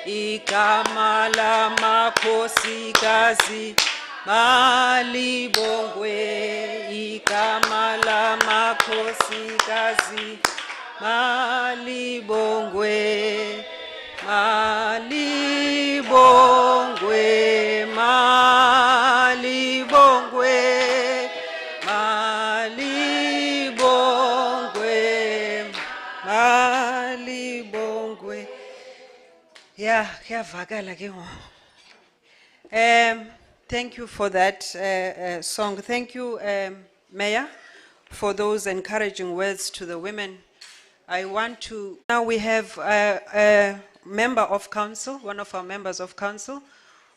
igama lamakhosikazi malibongwe, igama lamakhosikazi malibongwe, malibongwe, malibongwe, malibongwe, malibongwe. Yeah, kuyavakala ke ngo. Thank you for that song. Thank you, Mayor, for those encouraging words to the women. I want to, now we have a member of council, one of our members of council,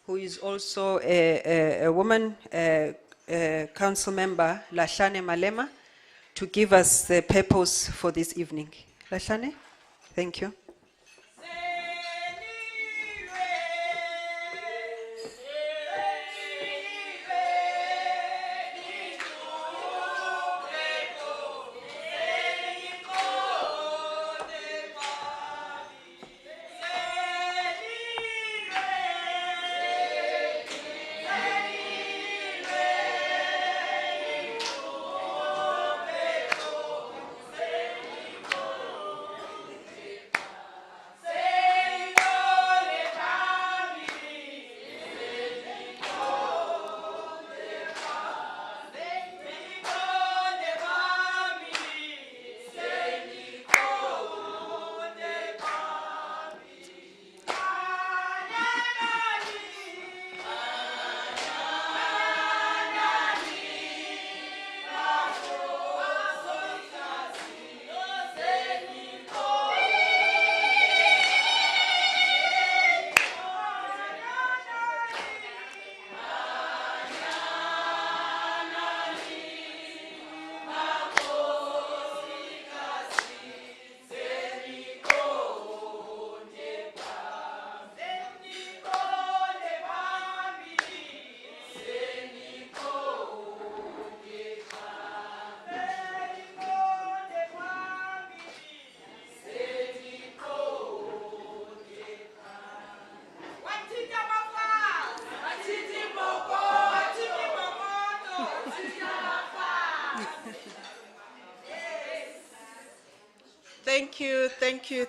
who is also a woman, council member, Lashane Malema, to give us the purpose for this evening. Lashane, thank you.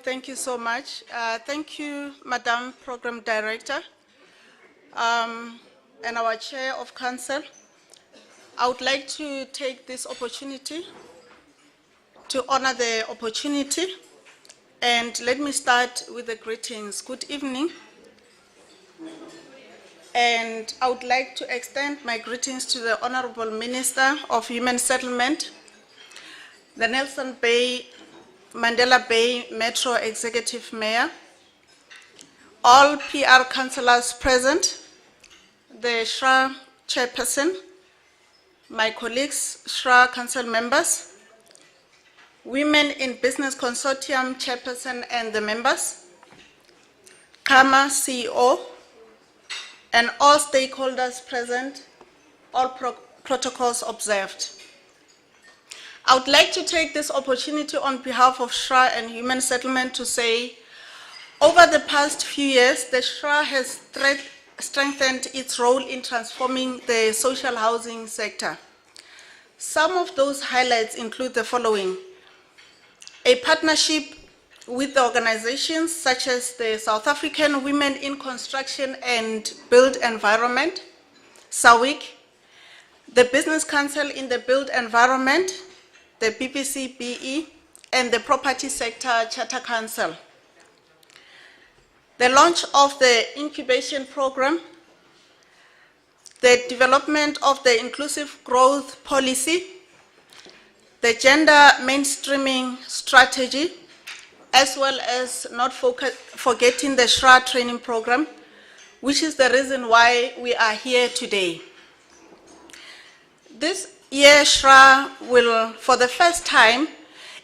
Thank you so much. Thank you, Madam Program Director, and our Chair of Council. I would like to take this opportunity to honor the opportunity, and let me start with the greetings. Good evening. And I would like to extend my greetings to the Honorable Minister of Human Settlement, the Nelson Bay Mandela Bay Metro Executive Mayor, all PR councillors present, the SHRA Chairperson, my colleagues, SHRA Council members, Women in Business Consortium Chairperson and the members, KAMA CEO, and all stakeholders present, all protocols observed. I would like to take this opportunity on behalf of SHRA and Human Settlement to say, over the past few years, the SHRA has strengthened its role in transforming the social housing sector. Some of those highlights include the following: a partnership with the organizations such as the South African Women in Construction and Built Environment, SAWIC, the Business Council in the Built Environment, the BPCBE, and the Property Sector Charter Council. The launch of the incubation program, the development of the inclusive growth policy, the gender mainstreaming strategy, as well as not forgetting the SHRA training program, which is the reason why we are here today. This year, SHRA will, for the first time,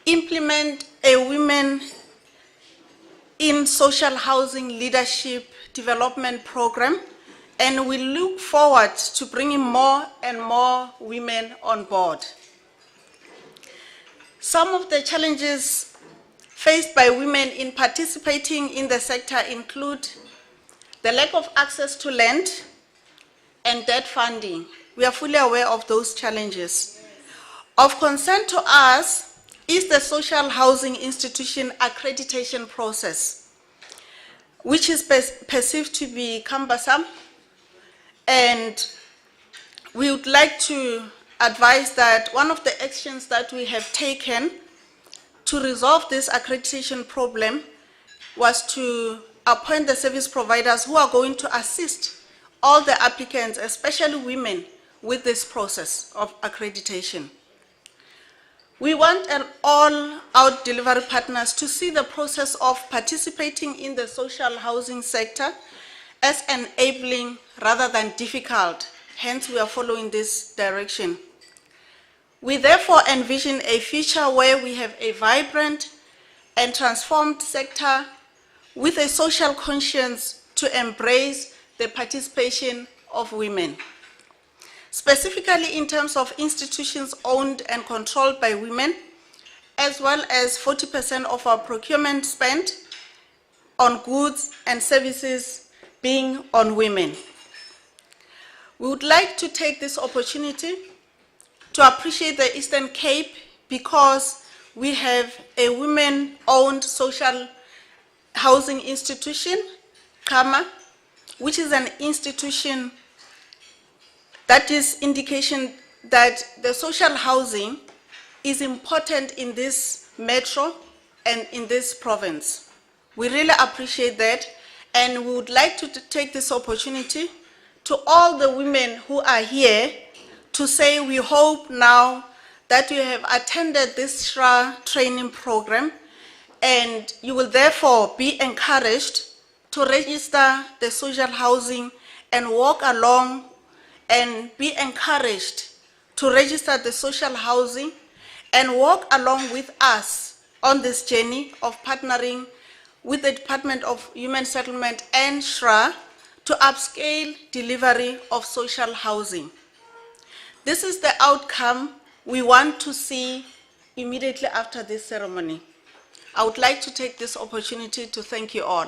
implement a Women in Social Housing Leadership Development Program, and we look forward to bringing more and more women on board. Some of the challenges faced by women in participating in the sector include the lack of access to land and debt funding. We are fully aware of those challenges. Of concern to us is the social housing institution accreditation process, which is perceived to be cumbersome, and we would like to advise that one of the actions that we have taken to resolve this accreditation problem was to appoint the service providers who are going to assist all the applicants, especially women, with this process of accreditation. We want an all-out delivery partners to see the process of participating in the social housing sector as enabling rather than difficult. Hence, we are following this direction. We therefore envision a future where we have a vibrant and transformed sector with a social conscience to embrace the participation of women. Specifically in terms of institutions owned and controlled by women, as well as 40% of our procurement spent on goods and services being on women. We would like to take this opportunity to appreciate the Eastern Cape because we have a women-owned social housing institution, KAMA, which is an institution that is indication that the social housing is important in this metro and in this province. We really appreciate that, and we would like to take this opportunity to all the women who are here to say we hope now that you have attended this SHRA training program, and you will therefore be encouraged to register the social housing and walk along and be encouraged to register the social housing and walk along with us on this journey of partnering with the Department of Human Settlement and SHRA to upscale delivery of social housing. This is the outcome we want to see immediately after this ceremony. I would like to take this opportunity to thank you all.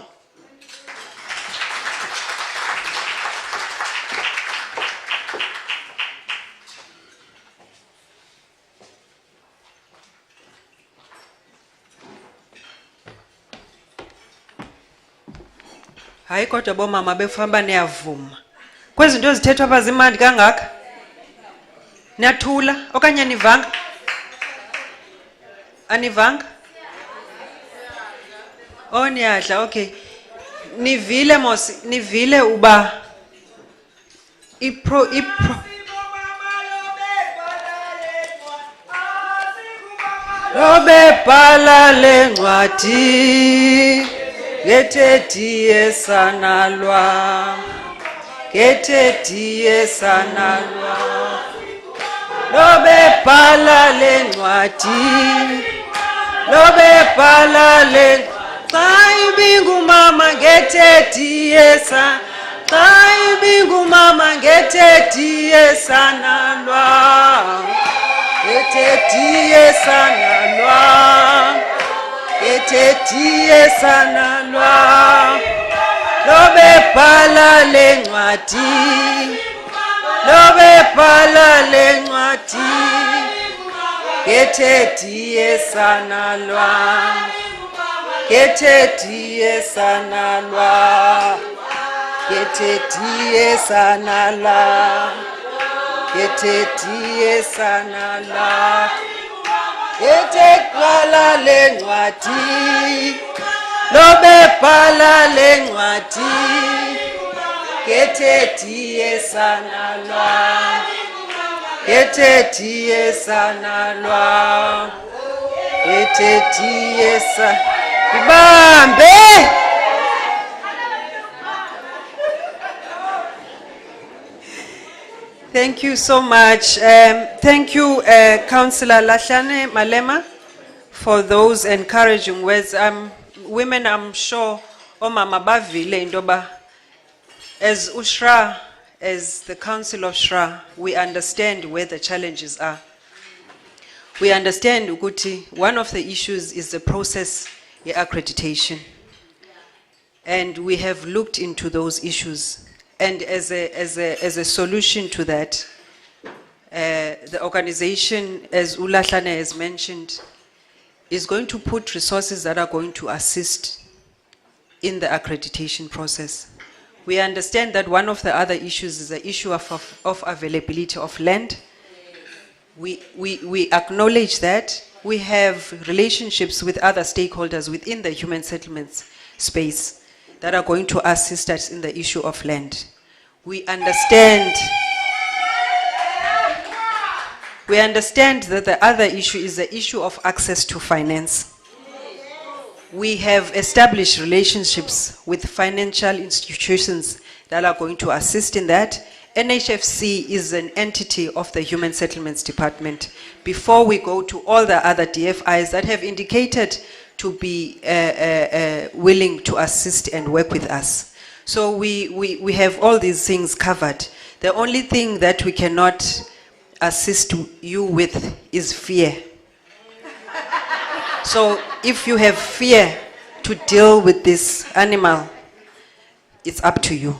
Hayi kodwa bomama befamba niyavuma. Kwezi zinto zithethwa apha zimandi kangaka? Niyathula okanye anivanga? Anivanga? Oh niyadla, okay. Nivile mos, nivile uba ipro Lobe bhala lencwadi Getetie sanalwa Getetie sanalwa Lobe bhala lencwadi Lobe bhala lencwadi Xa ibingu mama getetie sa Xa ibingu mama getetie sanalwa Getetie sanalwa Getetie sanalwa Lobe bhala lencwadi Lobe bhala lencwadi Getetie sanalwa Getetie sanalwa Getetie sanalwa Getetie sanalwa Getekwala lencwadi Lobe bhala lencwadi Getetie sanalwa Getetie sanalwa Getetie sanalwa Ibambe! Thank you so much. Thank you, Councillor Lahlane Malema, for those encouraging words. Women, I'm sure, Omama bavile indoba. As USHRA, as the Council of SHRA, we understand where the challenges are. We understand, Uguti, one of the issues is the process accreditation. And we have looked into those issues. And as a solution to that, the organization, as Ulahlane has mentioned, is going to put resources that are going to assist in the accreditation process. We understand that one of the other issues is the issue of availability of land. We acknowledge that. We have relationships with other stakeholders within the human settlements space that are going to assist us in the issue of land. We understand that the other issue is the issue of access to finance. We have established relationships with financial institutions that are going to assist in that. NHFC is an entity of the Human Settlements Department. Before we go to all the other DFIs that have indicated to be willing to assist and work with us. So we have all these things covered. The only thing that we cannot assist you with is fear. So if you have fear to deal with this animal, it's up to you.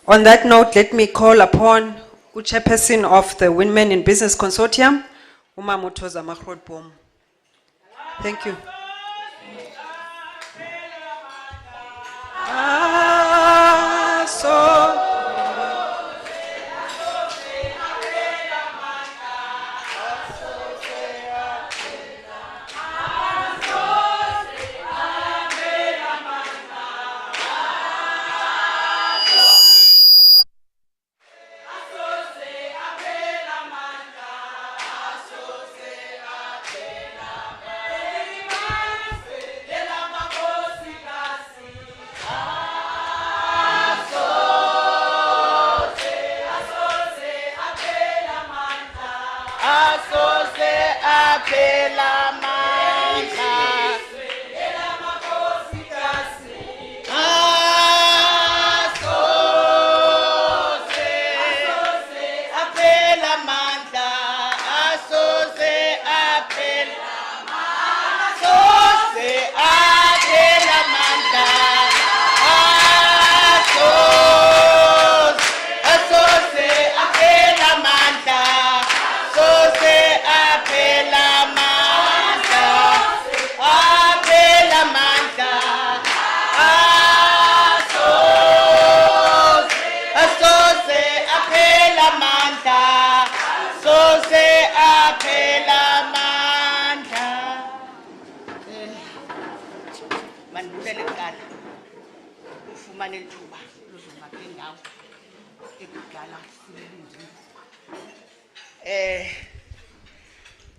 On that note, let me call upon the chairperson of the Women in Business Consortium, Umamutoza Mahrod-Bom. Thank you.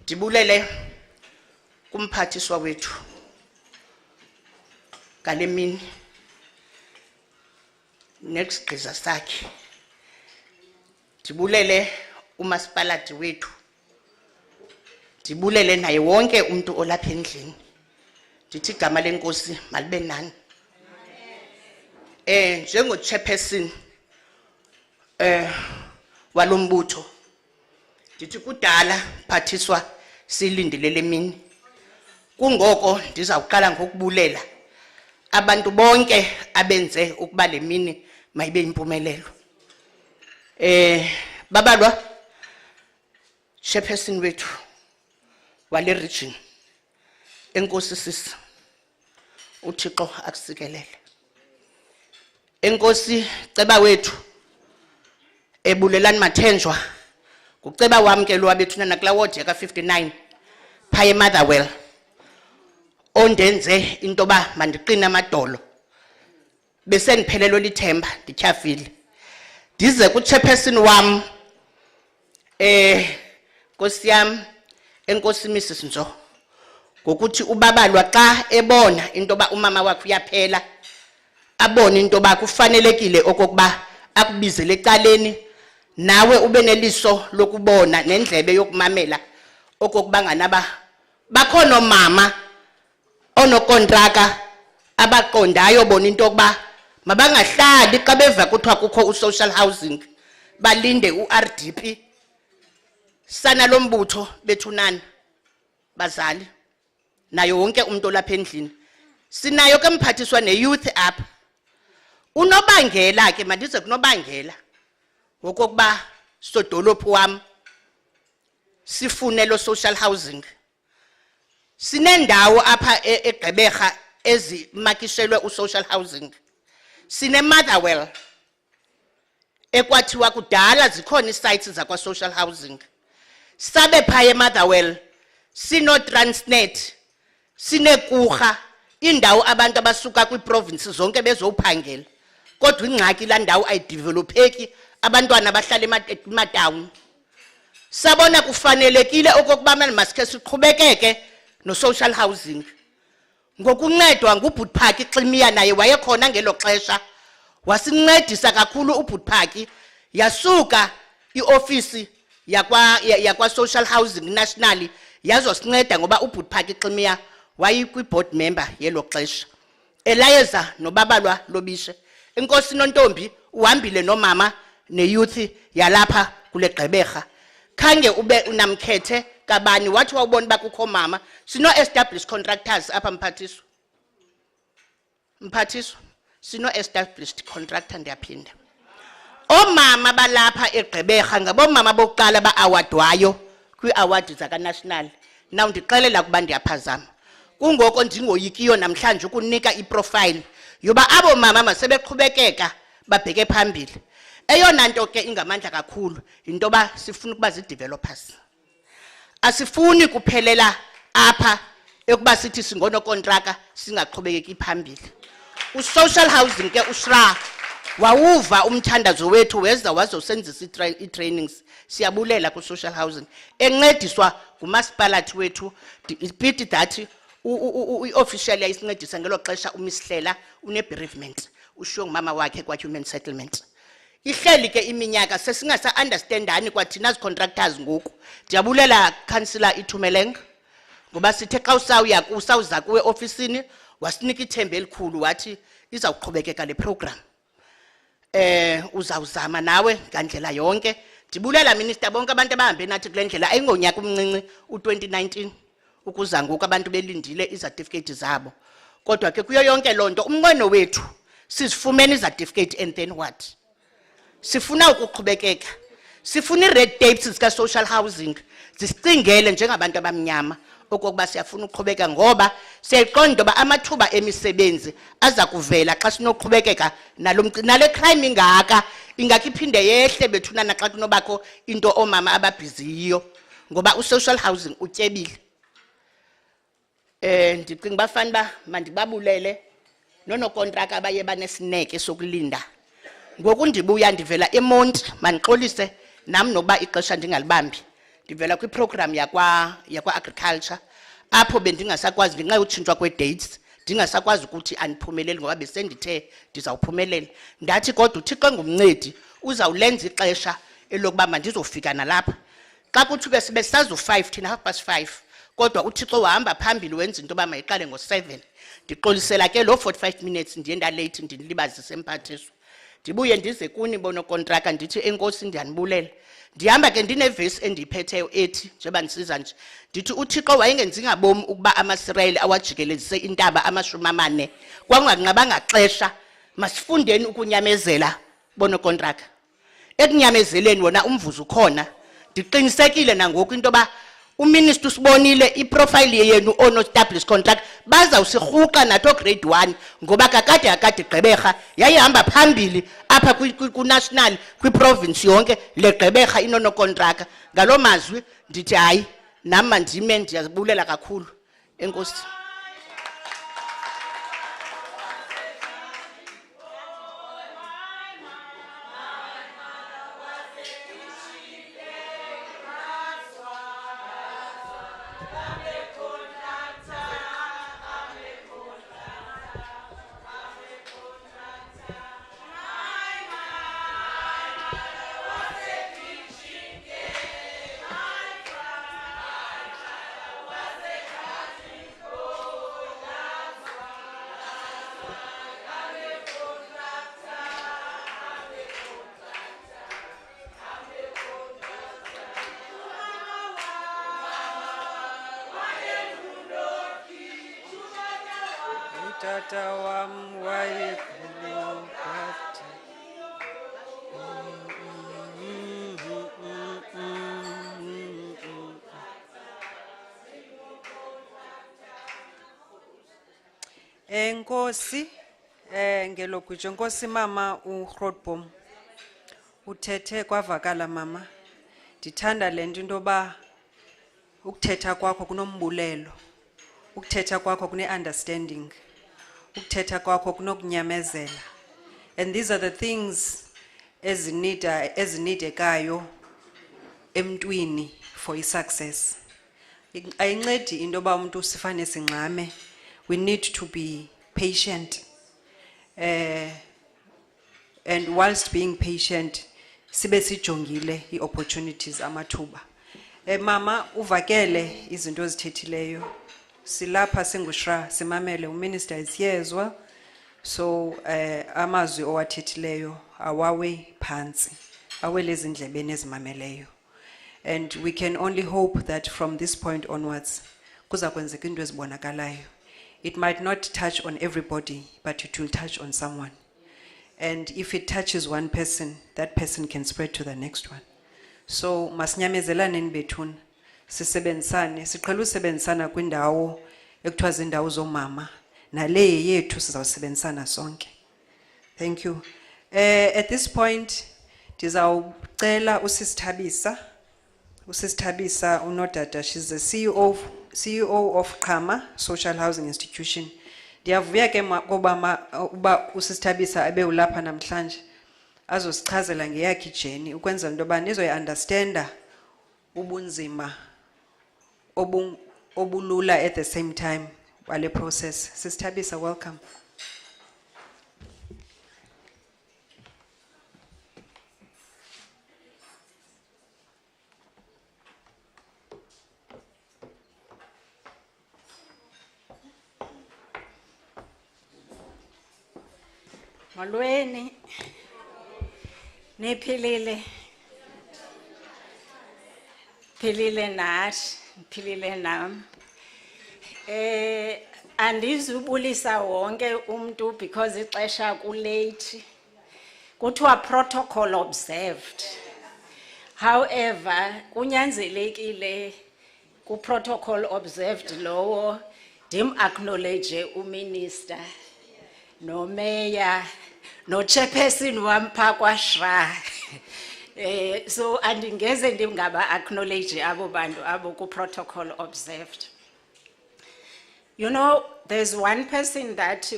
Dibulele kumphathiswa wethu kalemini next gqiza sakhe. Dibulele umasipalati wethu. Dibulele naye wonke umuntu olapha endlini. Ndithi igama lenkosi malibe nani. Njengo chairperson walombutho. Ndithi kudala phathiswa silindile lemini. Kungoko ndizawuqala ngokubulela abantu bonke abenze ukuba lemini mayibe impumelelo. Babalwa chairperson wethu wale region. Enkosi sisi uThixo akusikelele. Enkosi ceba wethu ebulelani Mathenjwa. Kuceba wamkelwa bethuna nakula ward yaka 59 phaya eMotherwell ondenze into ba mandiqina amadolo bese niphelelo lithemba ndityhafile ndize ku chairperson wam Nkosi yam enkosi Mrs Nzo ngokuthi ubabalwa xa ebona into ba umama wakhe uyaphela abone into ba kufanelekile okokuba akubizele ecaleni nawe ube neliso lokubona nendlebe yokumamela okokuba nganaba bakhono mama onokontraka abaqondayo bona into okuba mabangahlali xa beva kuthiwa kukho social housing balinde uRDP sana lombutho bethunani bazali nayo wonke umuntu lapha endlini. Sinayo ke mphathiswa ne-youth apha. Unobangela ke mandize kunobangela wokokuba sodolophu wam sifune lo social housing. Sinendawo apha eGqeberha ezimakishelwe u-social housing. Sine Motherwell ekwathiwa kudala zikhona isites zakwa-social housing. Sabe phaya eMotherwell sino Transnet, sineKurha, indawo abantu abasuka kwiprovinces zonke bezophangela. Kodwa ingxaki la ndawo ayidevelopheki, abantwana bahlala ematown. Sabona kufanelekile okokuba masikhe siqhubekeke no social housing. Ngokuncedwa nguBhutphaki Ximiya naye wayekhona ngelo xesha, wasincedisa kakhulu uBhutphaki, yasuka iofisi yakwa social housing nationally yazosinceda ngoba uBhutphaki Ximiya wayikwi-board member yelo xesha. Elayeza nobabalwa Lobishe. Inkosi Nontombi uhambile nomama ne-youth yalapha kule Gqeberha. Khange ube unamkhethe kabani wathi wawubona uba kukho mama. Sino-established contractors apha mphathiswa. Mphathiswa, sino-established contractor ndiyaphinda. Omama balapha eGqeberha ngabomama bokuqala ba-awadwayo kwi-award zaka-national. Now ndixelela ukuba ndiyaphazama. Kungoko ndingoyikiyo namhlanje ukunika iprofile yoba abo mama masebeqhubekeka babheke phambili. Eyona nto ke ingamandla kakhulu into ba sifuna ukuba zi-developers. Asifuni kuphelela apha ekuba sithi singonokontraka singaqhubekeki phambili. U-social housing ke uShra wawuva umthandazo wethu weza wazosenzisa i-trainings. Siyabulela ku-social housing encediswa ngumasipalathi wethu. Ipiti that i-official yayisincedisa ngelo xesha uMisihlela une-bereavement ushiwo ngumama wakhe kwa-human settlement. Ihleli ke iminyaka sesingasa-understandani kwathina zi-contractors ngoku. Ndiyabulela Councillor Itumeleng ngoba sithe xa usawuza kuwe ofisini wasinika ithemba elikhulu wathi izawuqhubekeka le program. Uzawuzama nawe ngandlela yonke. Ndibulela minister bonke abantu abahambe nathi kule ndlela ayingonyaka umncinci u-2019 ukuza ngoku abantu belindile izatifiketi zabo. Kodwa ke kuyo yonke loo nto umnqweno wethu sizifumene izatifiketi and then what? Sifuna ukuqhubekeka. Sifuna i-red tapes zika-social housing zisicingele njengabantu abamnyama okokuba siyafuna ukuqhubeka ngoba siyayiqonda into yoba amathuba emisebenzi aza kuvela xa sinoqhubekeka nale crime ingaka ingakho iphinde yehle bethunana xa kunobakho into omama ababhiziyo ngoba u-social housing utyebile. Ndicinga bafana ba mandibabulele nonokontraka abaye banesineke sokulinda. Ngoku ndibuya ndivela eMonti mandixolise nam nokuba ixesha ndingalibambi. Ndivela kwiprogram yakwa-agriculture apho bendingasakwazi ngenxa yotshintshwa kwe-dates ndingasakwazi ukuthi andiphumeleli ngoba besendithe ndizawuphumelela. Ndathi kodwa uThixo engumncedi uzawulenza ixesha elokuba mandizofika nalapha. Xa kuthi ke sibe sazo-5 thina 5:30 kodwa uThixo wahamba phambili wenza into yoba mayiqale ngo-7. Ndixolisela ke lo 45 minutes ndiye ndalate ndinilibazise emphathiswa. Ndibuye ndize kuni bonokontraka ndithi enkosi ndiyanibulela. Ndihamba ke ndinevesi endiyiphetheyo ethi njengoba ndisiza nje ndithi uThixo wayengenzi ngabomi ukuba amaSirayeli awajikelezise intaba 40 kwanganqabanga xesha. Masifundeni ukunyamezela bonokontraka. Ekunyamezeleni wona umvuzo ukhona. Ndiqinisekile nangoku into yoba uminister usibonile iprofile yenu ono-established contract bazawusirhuqa nato grade 1 ngoba kakade Gqeberha yayihamba phambili apha ku-national kwi-province yonke le Gqeberha inonokontraka. Ngaloo mazwi ndithi hayi nam mandime ndiyazibulela kakhulu enkosi. utata wam wayekhuluphatha. Enkosi, ngelokutsho, Nkosi mama uGrootboom. Uthethe kwavakala mama. Ndithanda lento into yoba ukuthetha kwakho kunombulelo. Ukuthetha kwakho kune-understanding. Ukuthetha kwakho kunokunyamezela. And these are the things ezinidekayo emntwini for success. Ayincedi into yoba umuntu sifane singxame. We need to be patient. And whilst being patient, sibe sijongile i-opportunities amathuba. Mama, uvakele izinto ozithethileyo. Silapha singushra, simamele, uMinister is here as well. So, amazwi owathethileyo awawe phansi. Awele ezindlebeni ezimameleyo. And we can only hope that from this point onwards, kuza kwenzeka into ezibonakalayo. It might not touch on everybody, but it will touch on someone. And if it touches one person, that person can spread to the next one. So, masinyamezelane nibethuna. Sisebenzisane, siqhela usebenzisana kwindawo ekuthiwa zindawo zomama. Nale yethu sizawusebenzisana sonke. Thank you. At this point, ndizawucela uSisithabisa. uSisithabisa unodada, she's the CEO of Qhama Social Housing Institution. Ndiyavuya ke uba uSisithabisa abe ulapha namhlanje azosichazela ngeyakhe ijeni ukwenzela into yoba nizoyi-understanda ubunzima obulula at the same time wale process. Sisithabisa, welcome. Molweni, niphilile, philile nathi, philile nam. Andizubulisa wonke umuntu because ixesha kulate. Kuthiwa protocol observed. However, kunyanzelekile ku protocol observed lowo dim acknowledge uMinister no Mayor no chairperson wampa kwaShra. So andingeze ndingaba acknowledge abo bantu abo ku protocol observed. You know, there's one person that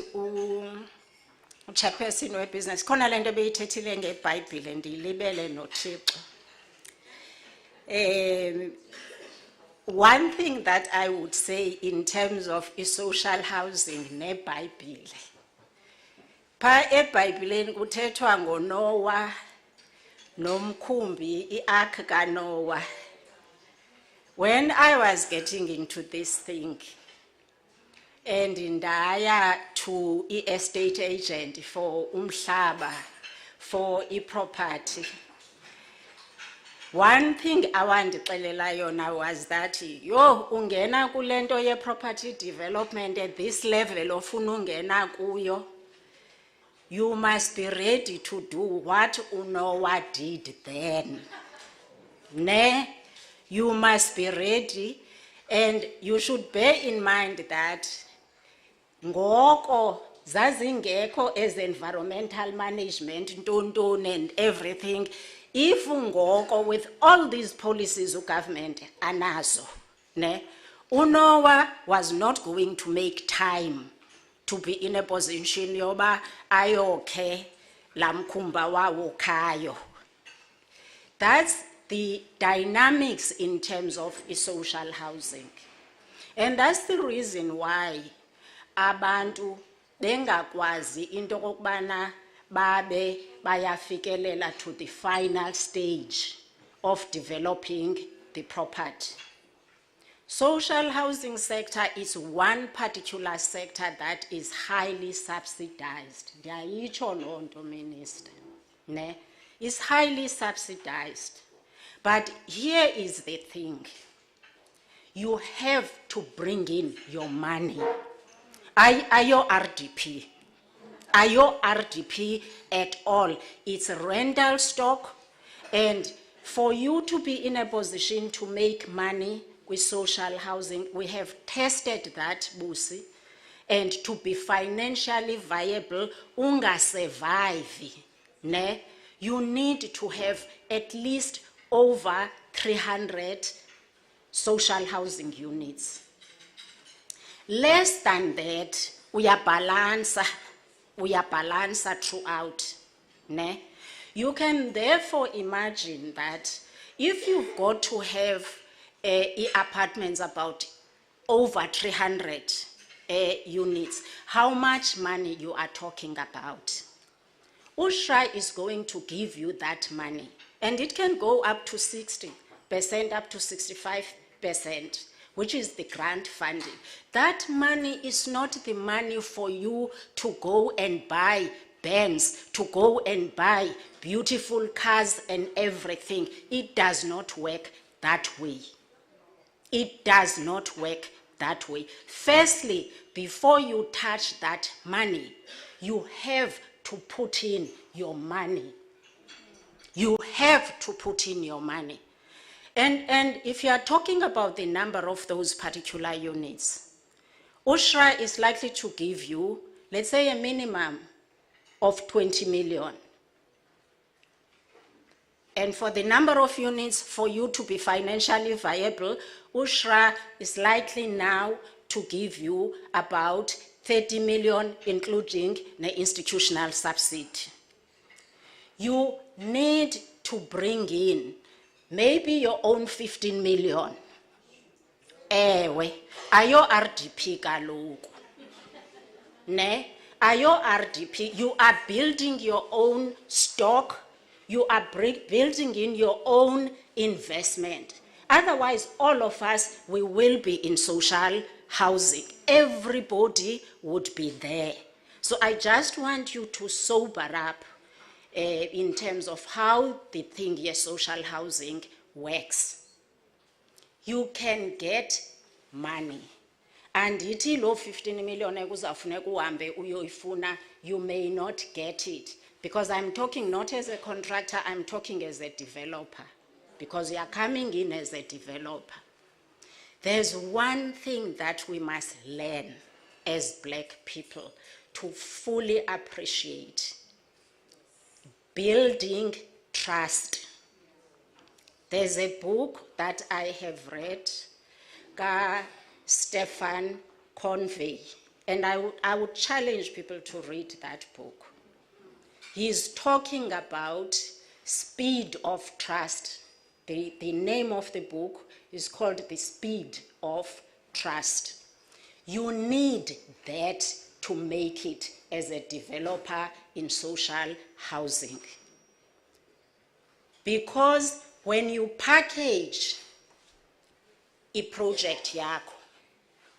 chairperson we business khona lento beyithethile ngeBhayibhile ndilibele noThixo. One thing that I would say in terms of social housing neBhayibhile. Pa eBhayibheleni kuthethwa ngoNoah nomkhumbi iark kaNoah. When I was getting into this thing and ndaya to estate agent for umhlaba for property, one thing awandixelela yona was that yo ungena kulento ye property development at this level ofuna ungena kuyo, you must be ready to do what Noah did then. Ne, you must be ready, and you should bear in mind that ngoko zazingekho as environmental management, ntontoni and everything. If ngoko with all these policies of government anazo, ne, Noah was not going to make time to be in a position yoba ayokhe lamkhumba wawo khayo. That's the dynamics in terms of social housing. And that's the reason why abantu bengakwazi into kokubana babe bayafikelela to the final stage of developing the property. Social housing sector is one particular sector that is highly subsidized. Ndiyayitsho loo nto, Minister. Ne? It's highly subsidized. But here is the thing. You have to bring in your money. Are your RDP? Are your RDP at all? It's a rental stock, and for you to be in a position to make money with social housing, we have tested that, Busi, and to be financially viable, unga survive, ne? You need to have at least over 300 social housing units. Less than that, we are balance throughout, ne? You can therefore imagine that if you've got to have apartments about over 300 units, how much money you are talking about? USHRA is going to give you that money, and it can go up to 60%, up to 65%, which is the grant funding. That money is not the money for you to go and buy Benz, to go and buy beautiful cars and everything. It does not work that way. It does not work that way. Firstly, before you touch that money, you have to put in your money. You have to put in your money. And if you are talking about the number of those particular units, USHRA is likely to give you, let's say, a minimum of 20 million. And for the number of units for you to be financially viable, USHRA is likely now to give you about 30 million, including the institutional subsidy. You need to bring in maybe your own 15 million. Ewe, ayo RDP kaloku. Ne? Ayo RDP, you are building your own stock, you are building in your own investment. Otherwise, all of us, we will be in social housing. Everybody would be there. So I just want you to sober up in terms of how the thing here, social housing, works. You can get money. And iti lo 15 million ekuzafuneka uhambe uyoyifuna, you may not get it. Because I'm talking not as a contractor, I'm talking as a developer. Because you are coming in as a developer. There's one thing that we must learn as black people to fully appreciate: building trust. There's a book that I have read, Stefan Convey, and I would challenge people to read that book. He's talking about speed of trust. The name of the book is called The Speed of Trust. You need that to make it as a developer in social housing. Because when you package a project yako,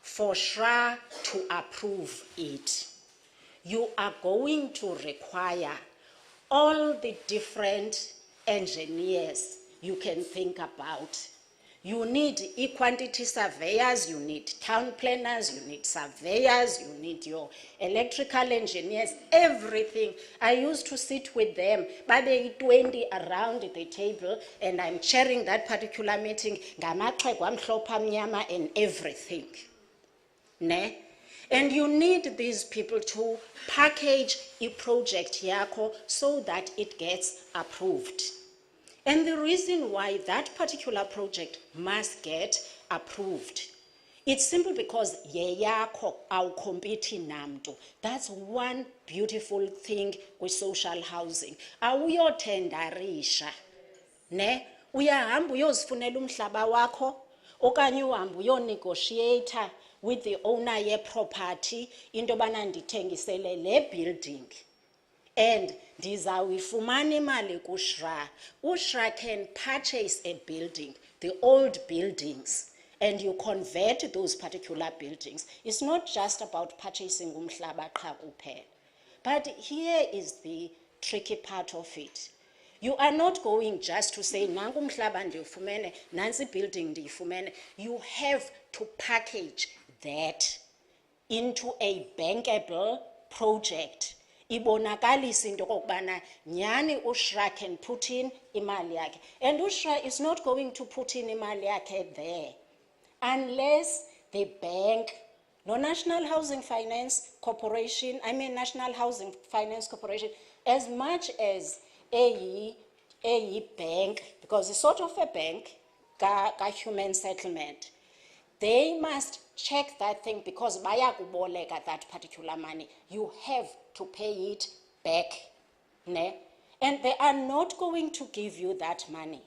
for SHRA to approve it, you are going to require all the different engineers you can think about. You need quantity surveyors, you need town planners, you need surveyors, you need your electrical engineers, everything. I used to sit with them, but they 20 around the table, and I'm chairing that particular meeting, and everything. Ne? And you need these people to package a project yako so that it gets approved. And the reason why that particular project must get approved, it's simple because yeyako au compete namto. That's one beautiful thing with social housing. Awuyo tendarisha, ne? Uyahamba uyozifunela umhlaba wakho, okanye uhamba uyonegotiate with the owner ye property into yobana ndithengisele le building. And ndizawuyifumana imali kuSHRA. USHRA can purchase a building, the old buildings, and you convert those particular buildings. It's not just about purchasing umhlaba qha kuphela. But here is the tricky part of it. You are not going just to say, nangu umhlaba ndiyifumene, nansi building ndiyifumene. You have to package that. into a bankable project. Ibonakalisa into okokubana nyani uShra can put in imali yakhe. And uShra is not going to put in imali yakhe there unless the bank, no National Housing Finance Corporation, National Housing Finance Corporation, as much as a bank, because it's sort of a bank, ka human settlement, they must check that thing because bayakuboleka that particular money. You have to pay it back. Ne? And they are not going to give you that money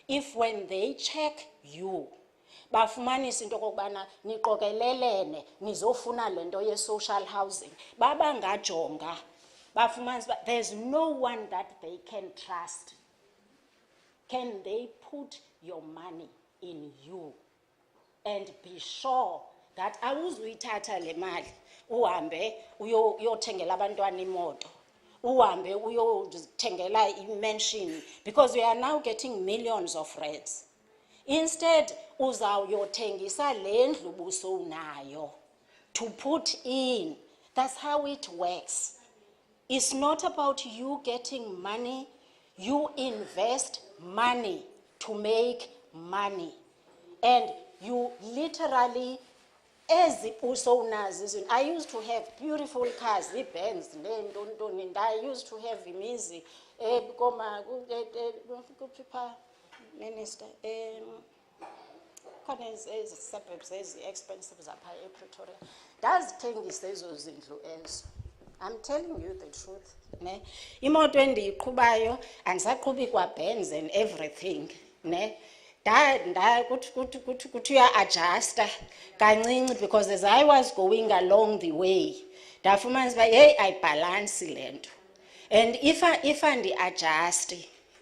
if when they check you, bafumanisa into okubana niqokelelene nizofuna lento ye social housing, baba ngajonga bafumanisa there's no one that they can trust. Can they put your money in you and be sure that awuzuyithatha le mali uhambe uyothengela abantwana imoto, uhambe uyothengela i-mansion, because we are now getting millions of rents. Instead, uzawuyothengisa le ndlu busunayo to put in. That's how it works. It's not about you getting money. You invest money to make money. And you literally, as the unazi, I used to have beautiful cars, the Benz, and I used to have imizi, minister, suburbs, expensive Pretoria. Does things those influence? I'm telling you the truth. Ne? Imoto endiyiqhubayo andisaqhubi kwa Benz and everything. Ne? Kuthi uya-adjusta kancinci, because as I was going along the way, ndafumanisa uba hey, ayibhalansi le nto. And if andi-adjust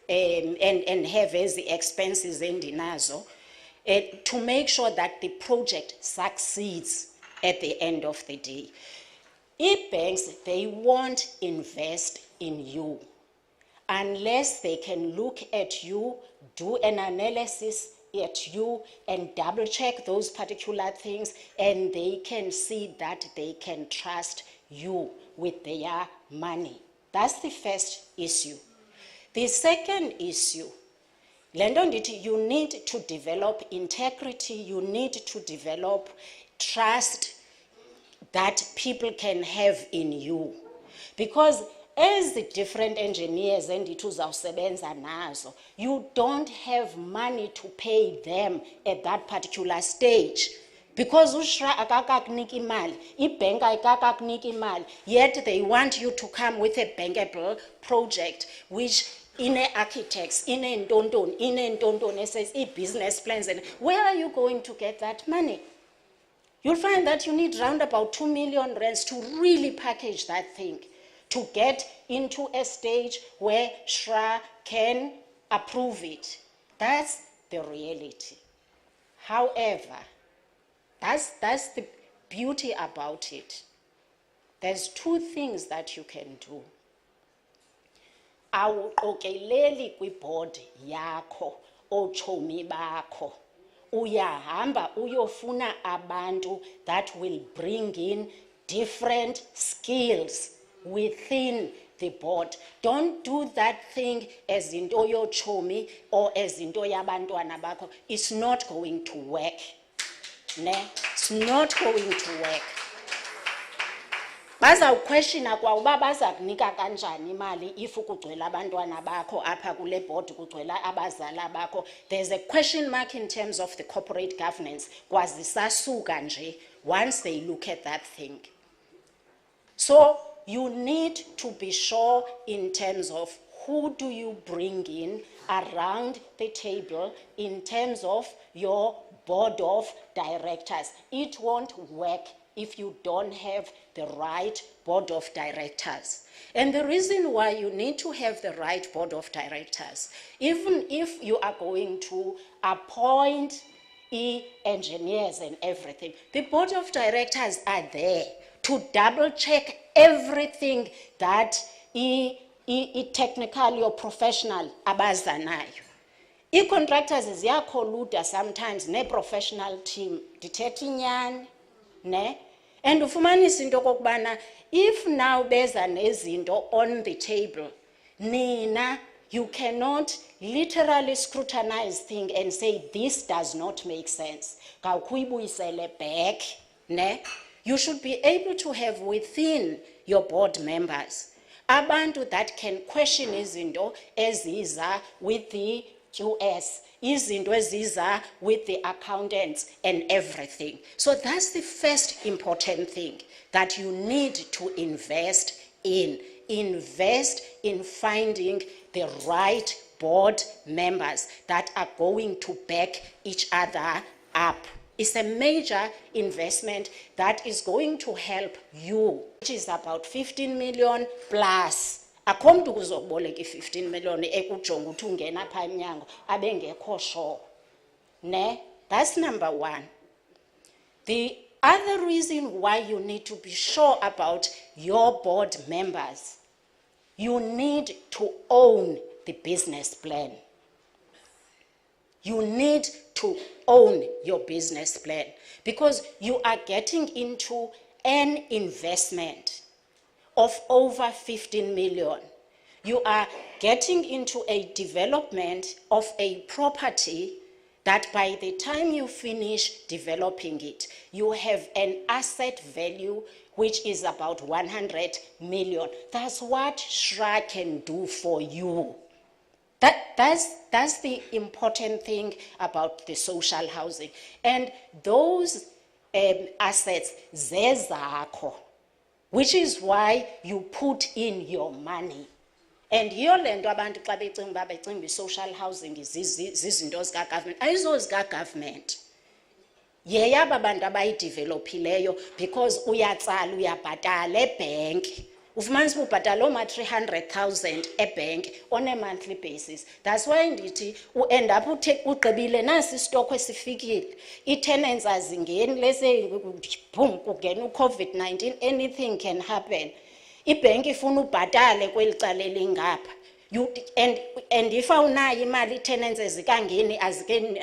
and have as the expenses endinazo, to make sure that the project succeeds at the end of the day. E-banks, they won't invest in you unless they can look at you, do an analysis at you, and double check those particular things, and they can see that they can trust you with their money. That's the first issue. The second issue, you need to develop integrity, you need to develop trust that people can have in you. Because as the different engineers and nazo, you don't have money to pay them at that particular stage. Because uShra akakakunika imali, ibank ayikakunika imali, yet they want you to come with a bankable project which architects, it says business plans, and where are you going to get that money? You'll find that you need round about 2 million rands to really package that thing, to get into a stage where Shra can approve it. That's the reality. However, that's the beauty about it. There's two things that you can do. Awuqokeleli kwi-board yakho ochomi bakho, uyahamba uyofuna abantu that will bring in different skills within the board. Don't do that thing as into yochomi or as into yabantwana bakho. It's not going to work. Ne? It's not going to work. Baza uquestiona kwa uba baza kunika kanjani imali if kugcwele abantwana bakho apha kule board kugcwele abazala bakho. There's a question mark in terms of the corporate governance kwazisasuka nje once they look at that thing. So you need to be sure in terms of who do you bring in around the table in terms of your board of directors. It won't work if you don't have the right board of directors. And the reason why you need to have the right board of directors, even if you are going to appoint engineers and everything, the board of directors are there to double check everything that technically or professional abazanayo. I-contractors ziyakholuda sometimes ne-professional team, dithetha inyani, ne? And ufumanisa into kokubana, if now beza nezinto on the table, nina, you cannot literally scrutinize things and say, this does not make sense. Kawukuyibuyisele back, ne? You should be able to have within your board members abantu that can question izinto eziza with the QS, izinto eziza with the accountants and everything. So that's the first important thing that you need to invest in. Invest in finding the right board members that are going to back each other up. It's a major investment that is going to help you, which is about 15 million plus. Akomntu kuzokuboleka 15 million ekujonga uthi ungena pha emnyango abengekho sure. Ne? That's number one. The other reason why you need to be sure about your board members, you need to own the business plan. You need to own your business plan because you are getting into an investment of over 15 million. You are getting into a development of a property that by the time you finish developing it, you have an asset value which is about 100 million. That's what SHRA can do for you. That's the important thing about the social housing. And those assets, zezakho, which is why you put in your money. And yiyo le nto abantu xa becinga uba becinga i-social housing zizinto zika-government, ayizozika-government. Yeyaba bantu abayidevelophileyo because uyatsala uyabhatala ebhenki. Ufumanisa ubhatala oma 300,000 ebank on a monthly basis. That's why ndithi end up ugqibile nasi isitoko esifikile. I-tenants azingeni lese boom kugena uCovid-19, anything can happen. Ibank ifuna ubhatale kwelicala elingapha. And if awunayo imali i-tenants ezikangeni azikeni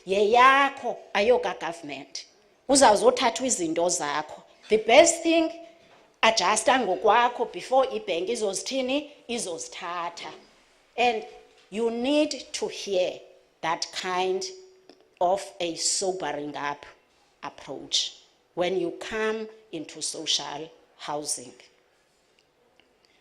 yeyakho ayoka government. Uzawuzothatha izinto zakho. The best thing, adjusta ngokwakho before ibank izozithini izozithatha. And you need to hear that kind of a sobering up approach when you come into social housing.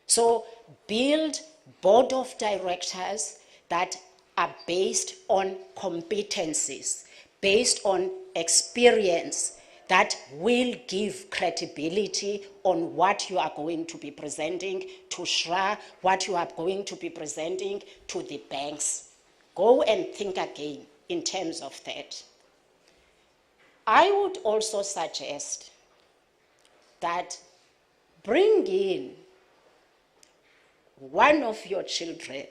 So build board of directors that are based on competencies, based on experience, that will give credibility on what you are going to be presenting to SHRA, what you are going to be presenting to the banks. Go and think again in terms of that. I would also suggest that bring in one of your children.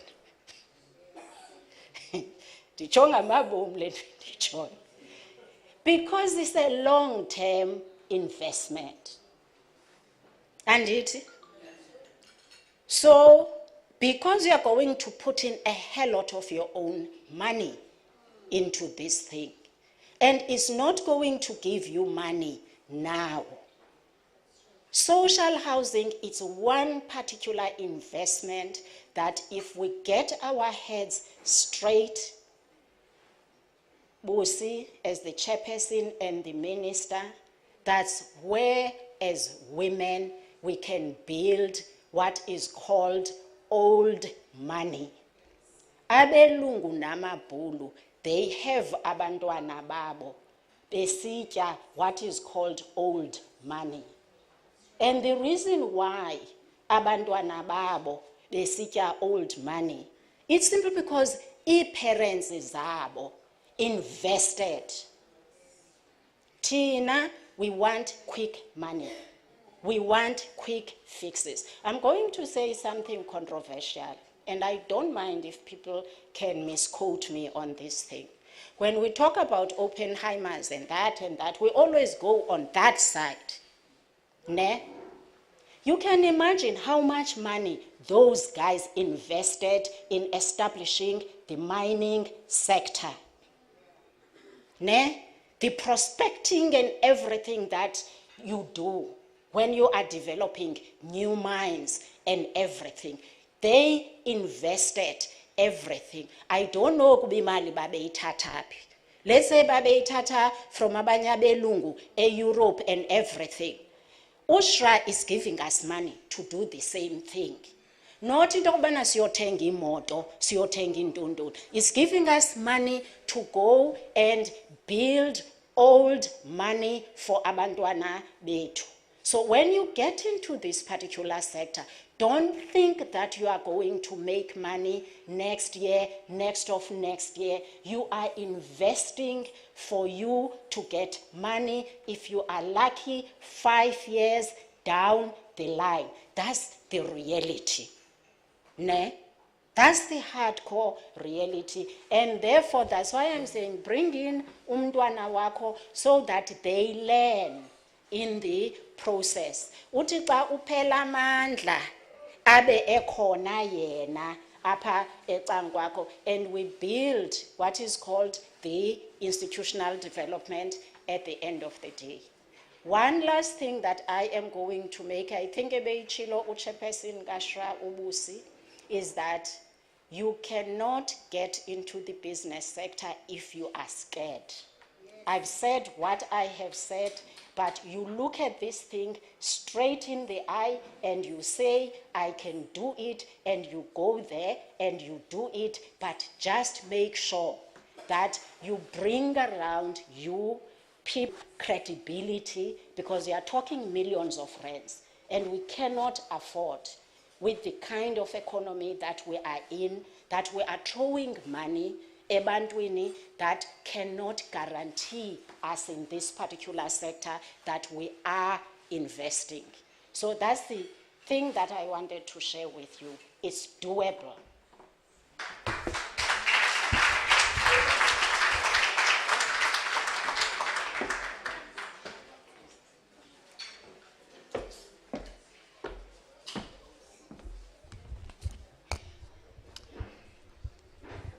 Because it's a long-term investment. And so, because you are going to put in a hell lot of your own money into this thing, and it's not going to give you money now. Social housing is one particular investment that if we get our heads straight, Bosi, as the chairperson and the minister, that's where as women we can build what is called old money. Abelungu namabhulu, they have abantwana babo besitya what is called old money. And the reason why abantwana babo besitya old money, it's simply because parents zabo invested. Tina, we want quick money. We want quick fixes. I'm going to say something controversial, and I don't mind if people can misquote me on this thing. When we talk about Oppenheimers and that, we always go on that side. Ne? You can imagine how much money those guys invested in establishing the mining sector. Ne? The prospecting and everything that you do when you are developing new mines and everything. They invested everything. I don't know kuba imali babeyithatha phi. Let's say babeyithatha from abanye abelungu e-Europe and everything. USHRA is giving us money to do the same thing. Not into kubana siyothenga imoto, siyothenga intondoni. It's giving us money to go and build old money for abantwana bethu. So when you get into this particular sector, don't think that you are going to make money next year, next of next year. You are investing for you to get money, if you are lucky, 5 years down the line. That's the reality. Ne? That's the hardcore reality. And therefore, that's why I'm saying bring in umntwana wako so that they learn in the process. Uthi xa uphela amandla abe ekhona yena apha ecangkwakho, and we build what is called the institutional development at the end of the day. One last thing that I am going to make, I think ebeyitshilo uChairperson kaSHRA uBusi, is that you cannot get into the business sector if you are scared. I've said what I have said, but you look at this thing straight in the eye and you say, I can do it, and you go there and you do it, but just make sure that you bring around you people credibility, because you are talking millions of rands, and we cannot afford, with the kind of economy that we are in, that we are throwing money ebantwini that cannot guarantee us in this particular sector that we are investing. So that's the thing that I wanted to share with you. It's doable.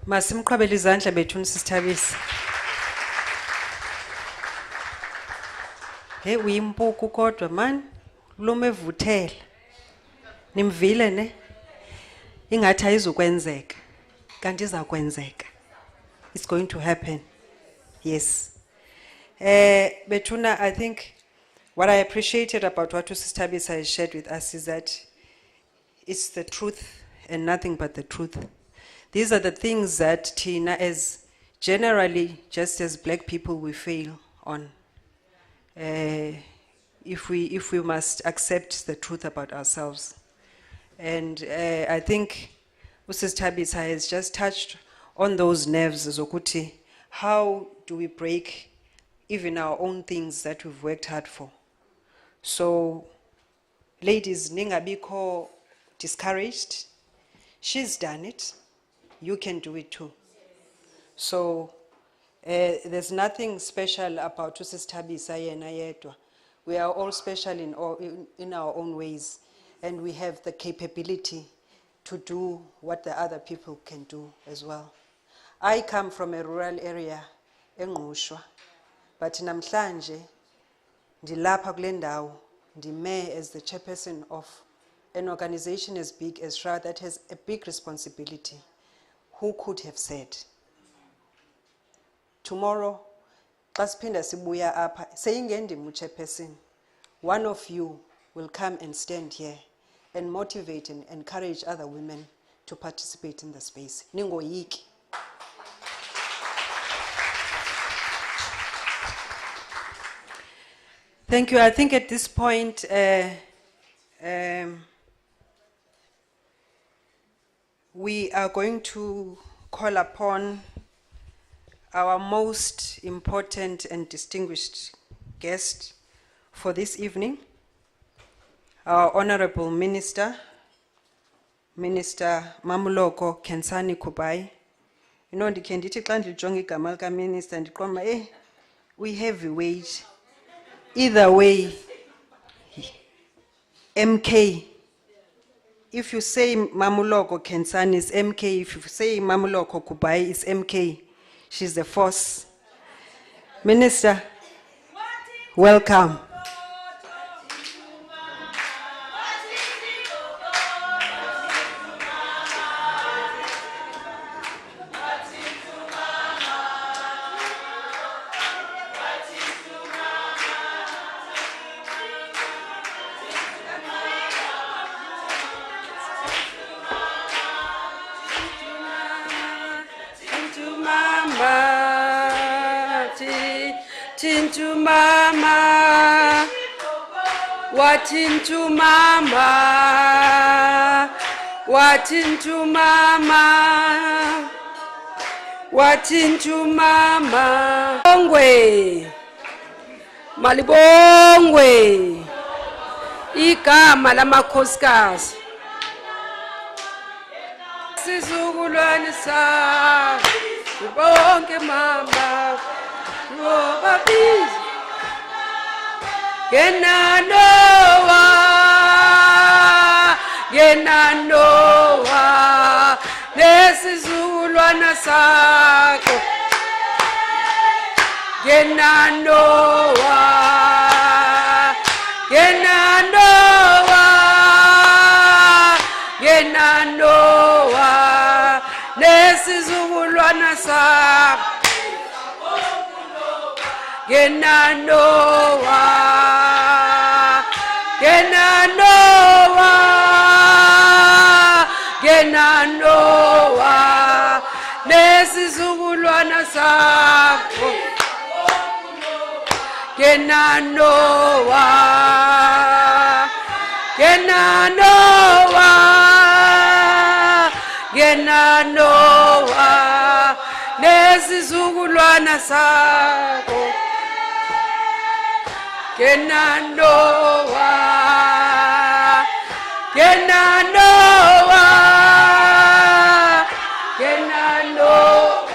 Masimqhabele izandla bethuni sisithabisa. Hey uyimpuku kodwa man, lume evuthela. Nimvile ne? Ingathi ayizukwenzeka. Kanti izakwenzeka. It's going to happen. Yes. Bethuna, I think what I appreciated about what Sister Tabisa has shared with us is that it's the truth and nothing but the truth. These are the things that Tina, as generally, just as black people, we fail on. If we must accept the truth about ourselves. And I think Sister Tabitha has just touched on those nerves, Zokuti. How do we break even our own things that we've worked hard for? So, ladies, ningabiko discouraged. She's done it. You can do it too. So there's nothing special about Sister Tabisa yena yedwa. We are all special in our own ways, and we have the capability to do what the other people can do as well. I come from a rural area, eNgqushwa, but namhlanje ndilapha kule ndawo ndime as the chairperson of an organization as big as SHRA that has a big responsibility. Who could have said? Tomorrow, xa siphinda sibuya apha, seyingendim uChairperson, one of you will come and stand here and motivate and encourage other women to participate in the space. Ningoyiki. Thank you. I think at this point, we are going to call upon our most important and distinguished guest for this evening, our Honorable Minister, Minister Mamuloko Kensani Kubai. You know, the candidate Jongi Kamalka Minister and Koma, we heavyweight. Either way, MK. If you say Mamuloko Kensani is MK, if you say Mamuloko Kubai is MK, she's the force. Minister, welcome. Watintu mama, watintu mama, watintu mama, watintu mama. Bongwe, malibongwe, igama lamakhosikazi. Sizukulwane sakho, bonke mama. Babizi Genanoa Genanoa Nesizulwana sakho Genanoa Genanoa Genanoa Nesizulwana sakho Genanoa, Genanoa, Genanoa, nesizulwana sakho. Genanoa, Genanoa, Genanoa, nesizulwana sakho. Genanoa, Genanoa, Genanoa,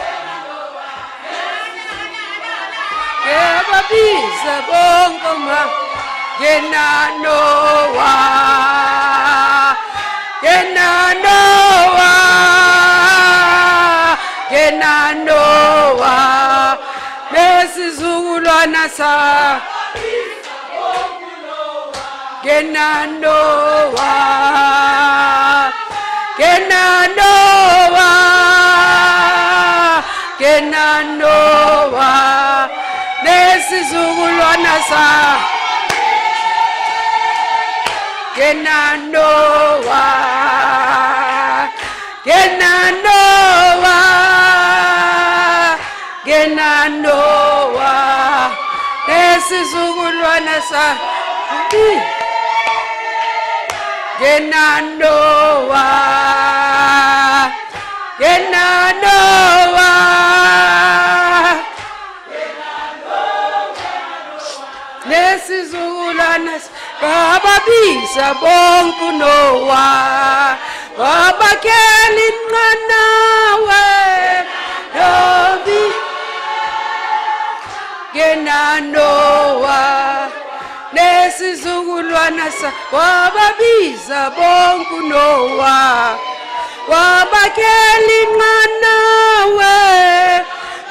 Gebabiza bongoma, Genanoa, Genanoa, Genanoa, nesizulwana sakho. Genanoa, Genanoa, Genanoa, nesizulwana sakho. Genanoa, Genanoa, Genanoa, nesizulwana sakho. Genanoa, Genanoa, nesizulwana bababiza bonke Noa, babakhela inqanawe yobi. Genanoa, nesizulwana sakho wababiza bonke Noa, wabakhela inqanawe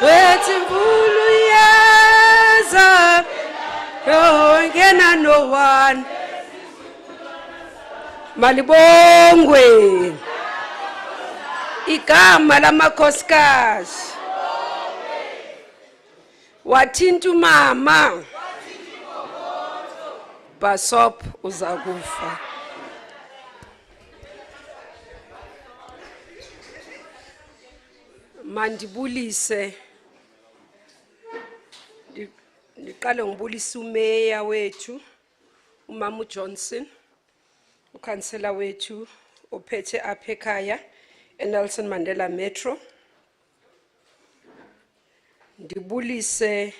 wethi imvula iyeza Genanoa. Malibongwe, igama lamakhosikazi. Wathintu mama, Basop uzakufa. Mandibulise, ndiqale ngibulise umeya wethu, uMama Johnson, ukhansela wethu ophethe apha ekhaya eNelson Mandela Metro. Ndibulise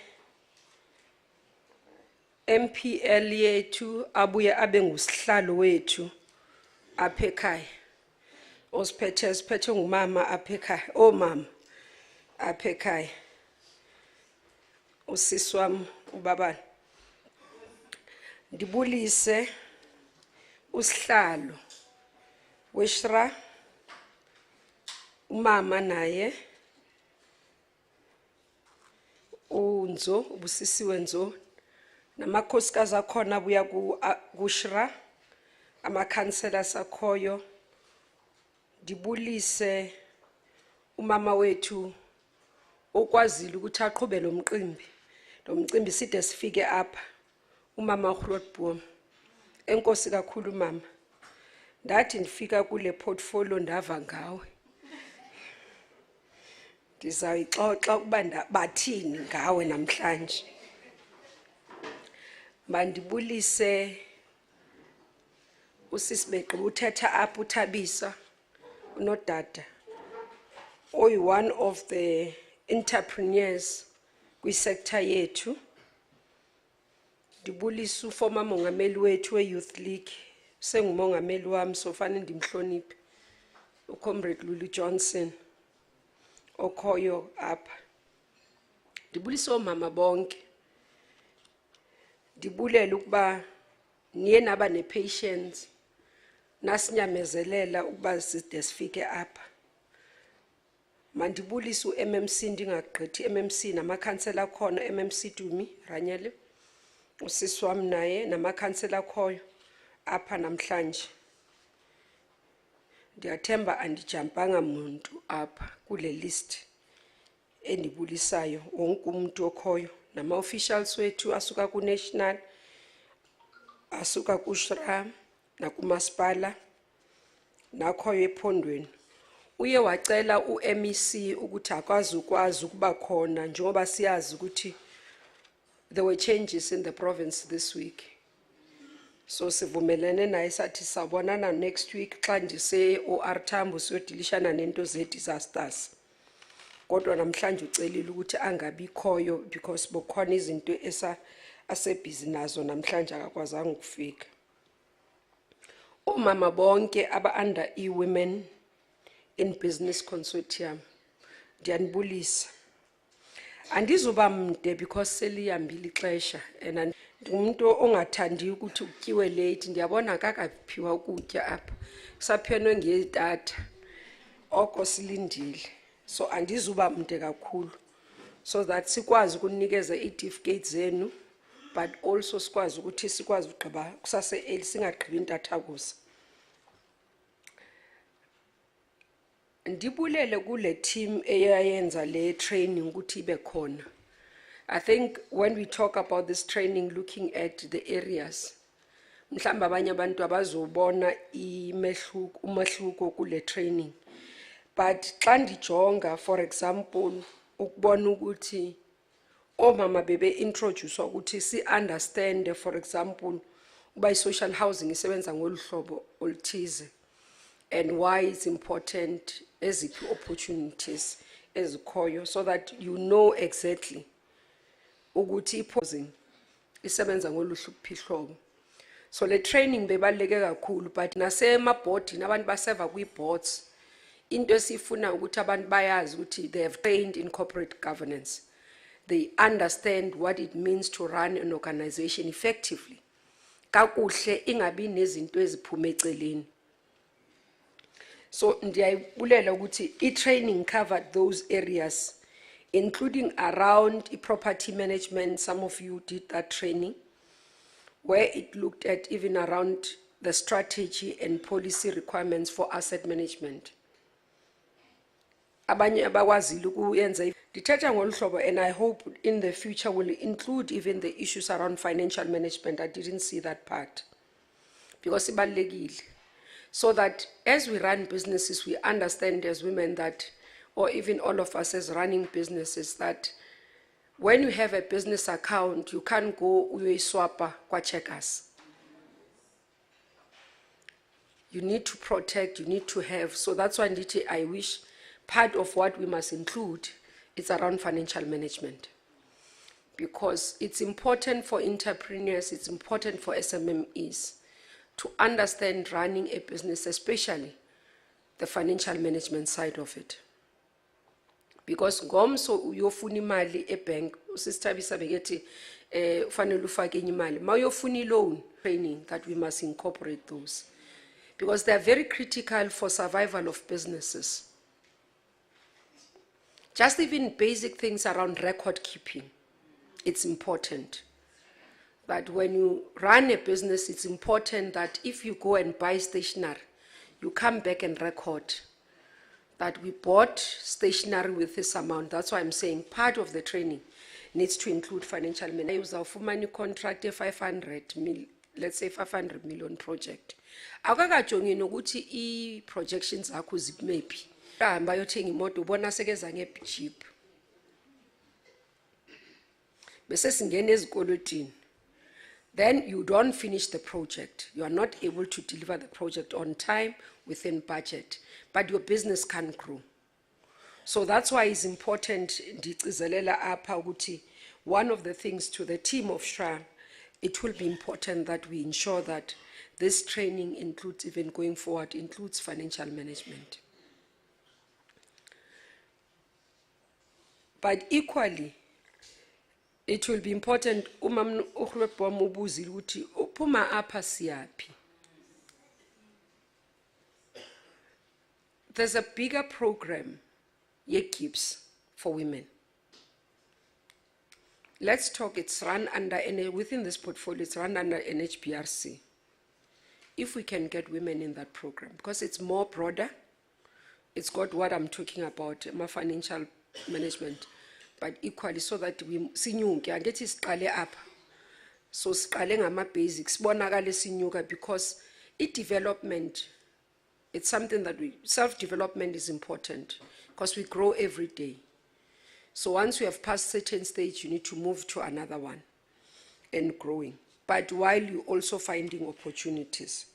MPL yethu abuye abe ngusihlalo wethu apha ekhaya. Osiphethe ngumama apha ekhaya, omama apha ekhaya. Usisi wami ubabani. Ndibulise usihlalo weShra, umama naye uNzo, ubusisi wenzo, namakhosikazi akhona abuya kuShra, amakhansela sakhoyo. Ndibulise umama wethu okwazile ukuthi aqhube lo mcimbi side sifike apha, umama Grootboom. Enkosi kakhulu mama. Ndathi ndifika kule portfolio ndava ngawe. Ndizayixoxa ukuba bathini ngawe namhlanje. Mandibulise usisibegqiba uthetha apha uThabisa unodada oyi one of the entrepreneurs kwi-sector yethu. Ndibulisa uformer mongameli wethu we-Youth League, sengumongameli wami so fanele ndimhloniphe, uComrade Lulu Johnson okhoyo apha. Ndibulisa omama bonke. Ndibulela ukuba niye naba ne-patience nasinyamezelela ukuba side sifike apha. Mandibulisa u-MMC ndingagqithi MMC namakhansela akhona, MMC Dumi Ranyele, usisi wami naye namakhansela akhoyo apha namhlanje. Ndiyathemba andijampanga muntu apha kule list endibulisayo, wonke umuntu okhoyo nama-officials wethu asuka ku-national, asuka ku-SHRA nakumasipala nakhoyo ephondweni. Uye wacela u-MEC ukuthi akwazi ukuba khona njengoba siyazi ukuthi there were changes in the province this week. So sivumelene naye sathi sabonana next week xa ndise OR Tambo siyodilishana nento ze-disasters. Kodwa namhlanje ucelile ukuthi angabi khoyo because bokhona izinto asebhizi nazo namhlanje akakwazanga ukufika. Omama bonke aba-under i-Women in Business Consortium, ndiyanibulisa. Andizuba mde because selihambile ixesha and ngumuntu ongathandi ukuthi utyiwe late. Ndiyabona kakaphiwa ukutya apha, saphenwe ngedatha oko silindile. So andizuba mde kakhulu so that sikwazi ukunikeza i-certificate zenu, but also sikwazi ukuthi sikwazi ugqiba kusase singagqibi intathakusa. Ndibulele kule team eyayenza le training ukuthi ibe khona. I think when we talk about this training, looking at the areas, mhlamba abanye abantu abazobona umahluko kule training. But xa ndijonga, for example, ukubona ukuthi omama bebe introduce ukuthi si understand, for example, uba social housing isebenza ngolu hlobo oluthize and why it's important, eziphi opportunities ezikhoyo, so that you know exactly ukuthi housing isebenza ngolu hlobo. So le training bebaluleke kakhulu, but nasemabhodini abantu baseva kwi-boards into esifuna ukuthi abantu bayazi ukuthi they have trained in corporate governance. They understand what it means to run an organization effectively. Kakuhle ingabi nezinto eziphume eceleni. So ndiyayibulela ukuthi i-training covered those areas, including around property management. Some of you did that training, where it looked at even around the strategy and policy requirements for asset management. Abanye abakwazile ukuyenza ndithetha ngolu hlobo, and I hope in the future will include even the issues around financial management. I didn't see that part because ibalulekile, so that as we run businesses we understand as women that, or even all of us as running businesses, that when you have a business account you can't go uyoyiswapa kwa checkers. You need to protect, you need to have. So that's why I wish part of what we must include is around financial management, because it's important for entrepreneurs, it's important for SMMEs to understand running a business, especially the financial management side of it. Because ngomso uyofuna imali ebank, usisithabisa bekethi ufanele ufake imali, ma uyofuna loan training, that we must incorporate those, because they are very critical for survival of businesses. Just even basic things around record keeping, it's important. That when you run a business, it's important that if you go and buy stationery, you come back and record that we bought stationery with this amount. That's why I'm saying part of the training needs to include financial management. Use our money contract 500 million, let's say 500 million project. Akakajongi nokuthi i-projections akho ziphi. Hamba yothenga imoto ubona sekeza ngejeep. Bese singena ezikolotini. then you don't finish the project. You are not able to deliver the project on time, within budget, but your business can't grow. So that's why it's important, ndicizelela apha ukuthi one of the things to the team of SHRA, it will be important that we ensure that this training includes, even going forward, includes financial management. But equally, it will be important, upuma apa siyapi. There's a bigger program, YEKIPS, for women. Let's talk, it's run under, within this portfolio, it's run under NHBRC. If we can get women in that program, because it's more broader, it's got what I'm talking about, my financial management, but equally so that we sinyuke, and it is qale up. So siqale ngama basics, bonakale sinyuka, because development, it's something that self-development is important, because we grow every day. So once we have passed certain stage, you need to move to another one and growing. But while you're also finding opportunities.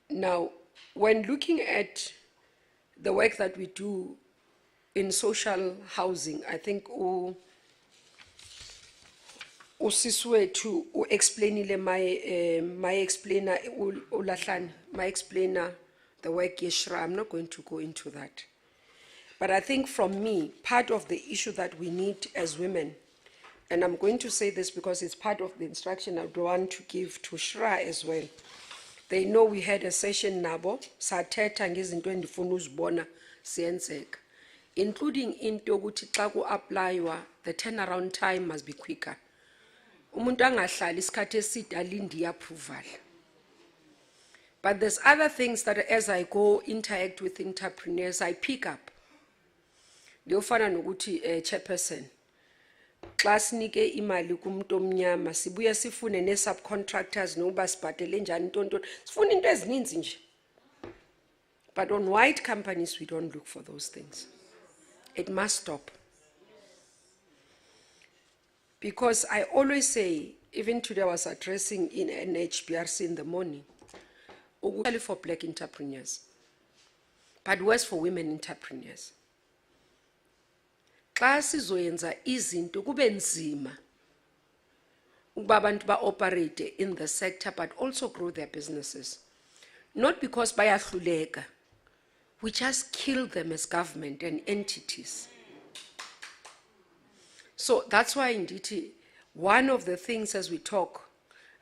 Now, when looking at the work that we do in social housing, I think Usiswetu explainile my explainer the work Yeshra. I'm not going to go into that. But I think from me, part of the issue that we need as women, and I'm going to say this because it's part of the instruction I want to give to SHRA as well. They know we had a session nabo, sathetha ngezinto endifuna uzibona siyenzeka, including into ukuthi xa ku-applywa, the turnaround time must be quicker. Umuntu angahlali isikhathi eside alinde approval. But there's other things that as I go interact with entrepreneurs, I pick up. Liyofana nokuthi chairperson, xa sinike imali kumuntu omnyama sibuya sifune ne-subcontractors nokuba sibhatele njani ntonto, sifuna into ezininzi nje. But on white companies, we don't look for those things. It must stop. Because I always say, even today I was addressing in NHBRC in the morning, only for black entrepreneurs, but worse for women entrepreneurs. Xa sizoyenza izinto kube nzima ukuba abantu ba-operate in the sector, but also grow their businesses. Not because bayahluleka, we just kill them as government and entities. So that's why indeed, one of the things as we talk,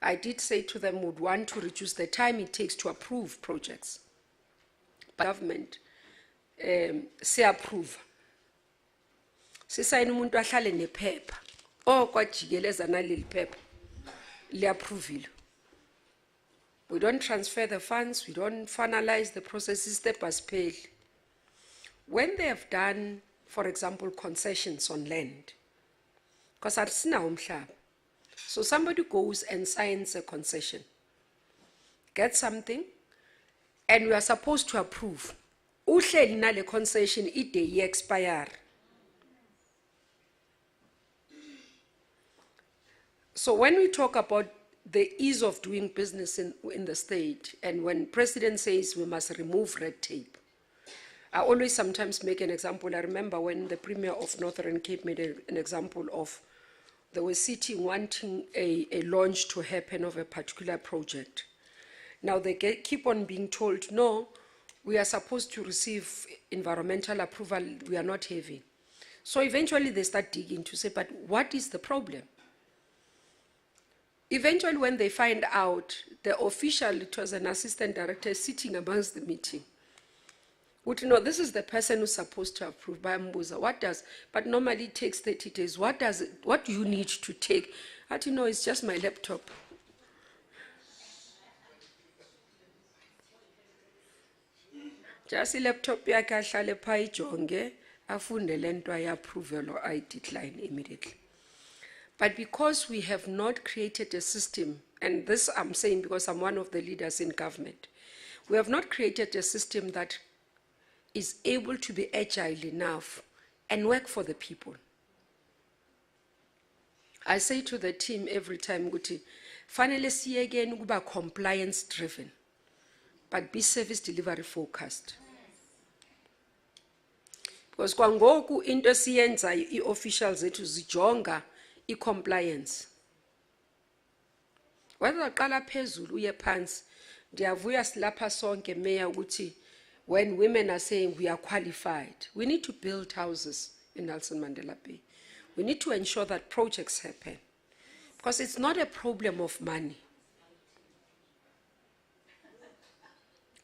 I did say to them, would want to reduce the time it takes to approve projects. But government, say approve. Sisayina umuntu ahlale nephepha kwajikeleza naleli phepha liapprovile. We don't transfer the funds, we don't finalize the processes step by step. When they have done, for example, concessions on land, because arisinawo umhlaba, so somebody goes and signs a concession, gets something, and we are supposed to approve. Uhleli nale concession ide expire. So when we talk about the ease of doing business in the state, and when President says we must remove red tape, I always sometimes make an example. I remember when the Premier of Northern Cape made an example of, they were sitting wanting a launch to happen of a particular project. Now they keep on being told, no, we are supposed to receive environmental approval, we are not having. So eventually they start digging to say, but what is the problem? Eventually, when they find out, the official, it was an assistant director sitting amongst the meeting, would know this is the person who's supposed to approve by Mbuza. What does, but normally it takes 30 days. What do you need to take? I don't know, it's just my laptop. Just a laptop, yakhe ahlale phaa ijonge, afunde le nto ayi-approval or I decline immediately. But because we have not created a system, and this I'm saying because I'm one of the leaders in government, we have not created a system that is able to be agile enough and work for the people. I say to the team every time, ukuthi, finally see again ukuba compliance driven, but be service delivery focused. Because kwangoku into siyenza i-officials zethu zijonga i-compliance. Whether qala phezulu uye phansi, ndiyavuya silapha sonke Mayor ukuthi when women are saying we are qualified, we need to build houses in Nelson Mandela Bay. We need to ensure that projects happen. Because it's not a problem of money.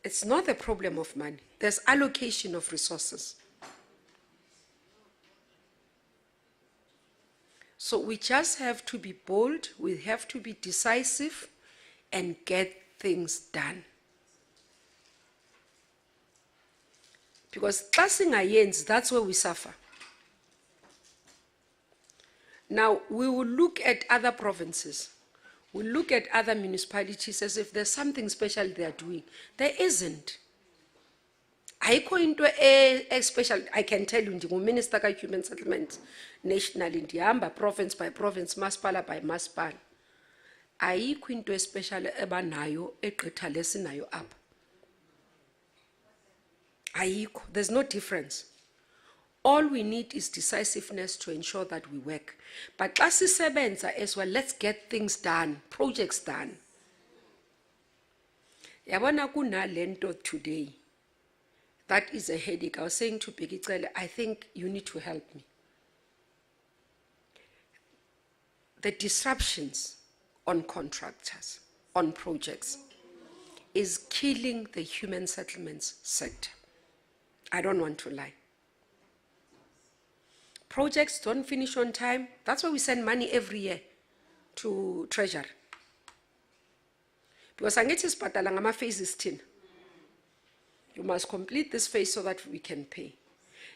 It's not a problem of money. There's allocation of resources. So we just have to be bold, we have to be decisive and get things done. Because xa singayenzi, that's where we suffer. Now, we will look at other provinces. We'll look at other municipalities as if there's something special they are doing. There isn't. Ayikho into special. I can tell you, Minister of Human Settlements nationally, ndihamba province by province, masipala by masipala. Ayikho into special ebanayo egqitha lesinayo apha. Ayikho. There's no difference. All we need is decisiveness to ensure that we work. But xa sisebenza as well, let's get things done, projects done. Yabona kunalento today. That is a headache. I was saying to Bhekicele, I think you need to help me. The disruptions on contractors, on projects, is killing the human settlements sector. I don't want to lie. Projects don't finish on time. That's why we send money every year to Treasury. Because angithi sibhadala ngama phases 10. You must complete this phase so that we can pay.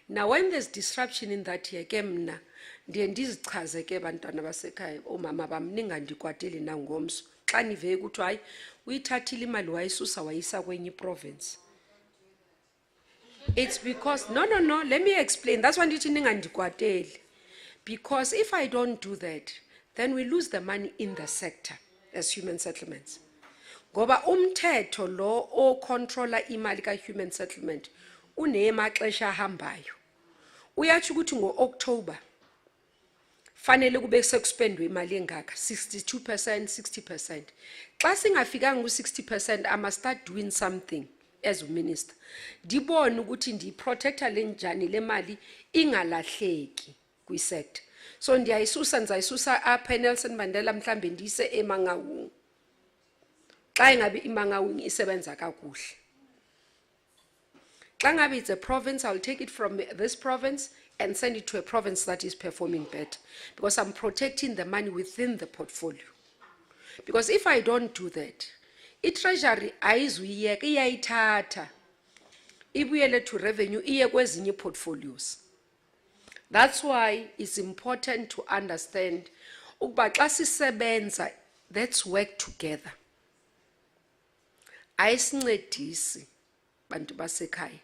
Now when there's disruption in that year, ke mna ndiye ndizichaze ke bantwana basekhaya, omama bam ningandikwateli nangomso. Xa nive ukuthi hayi uyithathile imali wayisusa wayisa kwenye province. It's because, no, let me explain. That's why ndithi ningandikwateli. Because if I don't do that, then we lose the money in the sector as human settlements. Ngoba umthetho lo o controller imali ka human settlement unemaxesha ahambayo. Uyathi ukuthi ngo-October fanele kube sekuspendwe imali engaka 62%, 60%. Xa singafikanga ku-60%, I must start doing something as a minister. Ndibone ukuthi ndiprotecta lenjani le mali ingalahleki kwi-sector. So ndiyayisusa apha eNelson Mandela mhlambe ndise eMangaung. Xa ingabe iMangaung isebenza kakuhle. Xa ngabe it's a province, I'll take it from this province and send it to a province that is performing better. Because I'm protecting the money within the portfolio. Because if I don't do that, i-treasury ayizuyiyeka iyayithatha ibuyele to revenue iye kwezinye portfolios. That's why it's important to understand ukuba xa sisebenza, let's work together. Ayisincedisi bantu basekhaya.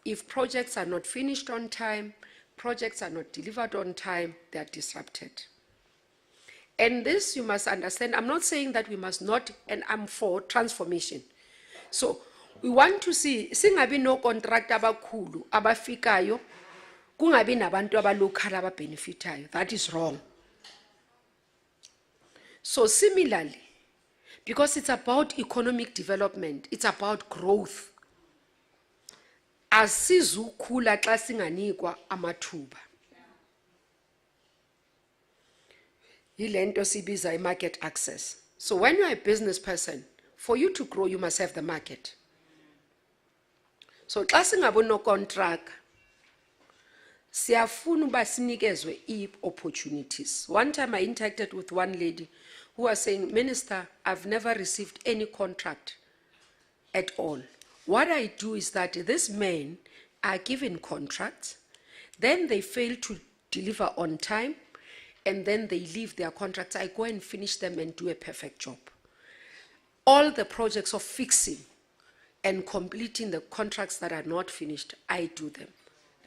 If projects are not finished on time, projects are not delivered on time, they are disrupted. And this you must understand. I'm not saying that we must not, and I'm for transformation. So we want to see, singabi no contract abakhulu abafikayo, kungabi nabantu abalocal ababenefitayo. That is wrong. So similarly, because it's about economic development, it's about growth. Asizukhula xa singanikwa amathuba. Yilento sibiza market access. So when you're a business person, for you to grow, you must have the market. So xa singabo no contract, siyafuna uba sinikezwe opportunities. One time I interacted with one lady who was saying, Minister, I've never received any contract at all. What I do is that these men are given contracts, then they fail to deliver on time, and then they leave their contracts. I go and finish them and do a perfect job. All the projects of fixing and completing the contracts that are not finished, I do them.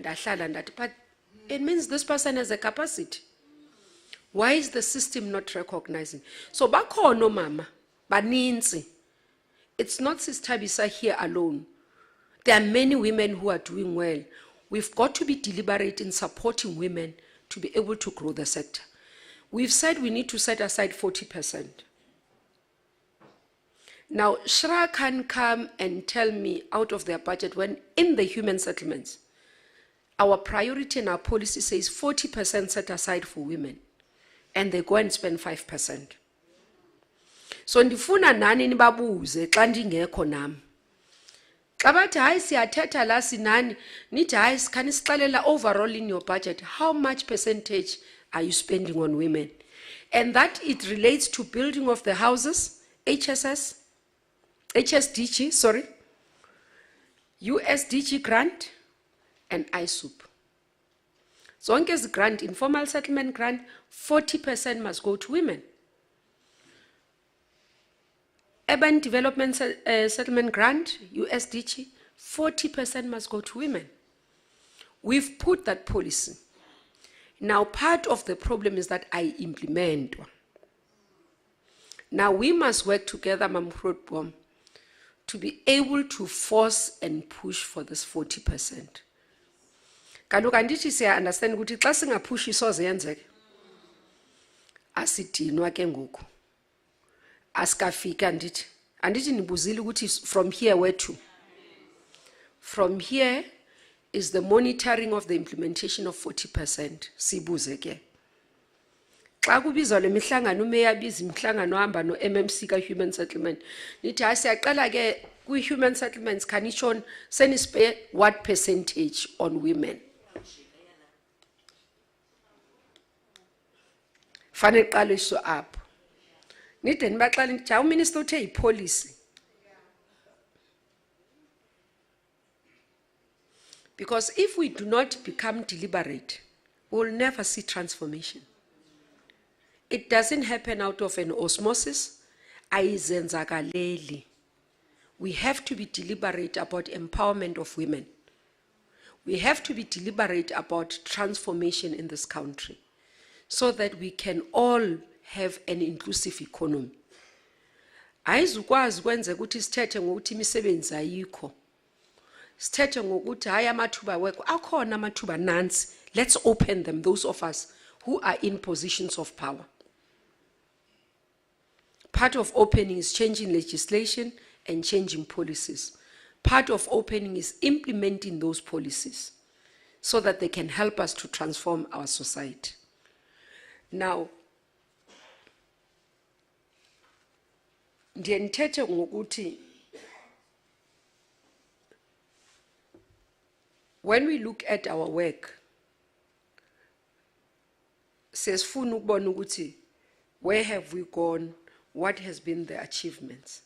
But it means this person has a capacity. Why is the system not recognizing? So bakhono mama, baninzi. It's not Sister Thabisa here alone. There are many women who are doing well. We've got to be deliberate in supporting women to be able to grow the sector. We've said we need to set aside 40%. Now, Shra can come and tell me out of their budget when in the human settlements, our priority and our policy says 40% set aside for women, and they go and spend 5%. So ndifuna nani nibabuze xa ndingekho nami. Xa bathi hayi siyathetha la sinani, nithi hayi sikhani sixelela overall in your budget, how much percentage are you spending on women? And that it relates to building of the houses, HSDG, sorry, USDG grant, and ISOP. Zonke ezi grant, informal settlement grant, 40% must go to women. Urban Development Settlement Grant, USDG, 40% must go to women. We've put that policy. Now, part of the problem is that I implement one. Now, we must work together, Mamrod, to be able to force and push for this 40%. Kaloku andithi siya understand ukuthi xa singaphushi isoze yenzeke. Asidinwa ke ngoku. Asikafika andithi. Andithi nibuzile ukuthi from here where to? From here is the monitoring of the implementation of 40%. Sibuze ke. Xa kubizwa le mihlangano umeyabiza imihlangano hamba no MMC ka human settlement. Nithi asiyaqala ke ku human settlements kanishon senispe what percentage on women. Fanele qale so up. Nithi nibaxala nithi uMinister uthe ipolicy. Because if we do not become deliberate, we will never see transformation. It doesn't happen out of an osmosis. Aizenzakaleli. We have to be deliberate about empowerment of women. We have to be deliberate about transformation in this country so that we can all have an inclusive economy. Ayizukwazi kwenze ukuthi sithethe ngokuthi imisebenzi ayikho. Sithethe ngokuthi hayi amathuba wekho akhona amathuba nansi. Let's open them, those of us who are in positions of power. Part of opening is changing legislation and changing policies. Part of opening is implementing those policies so that they can help us to transform our society. Now, ndiye nithethe ngokuthi when we look at our work, sesifuna ukubona ukuthi where have we gone, what has been the achievements.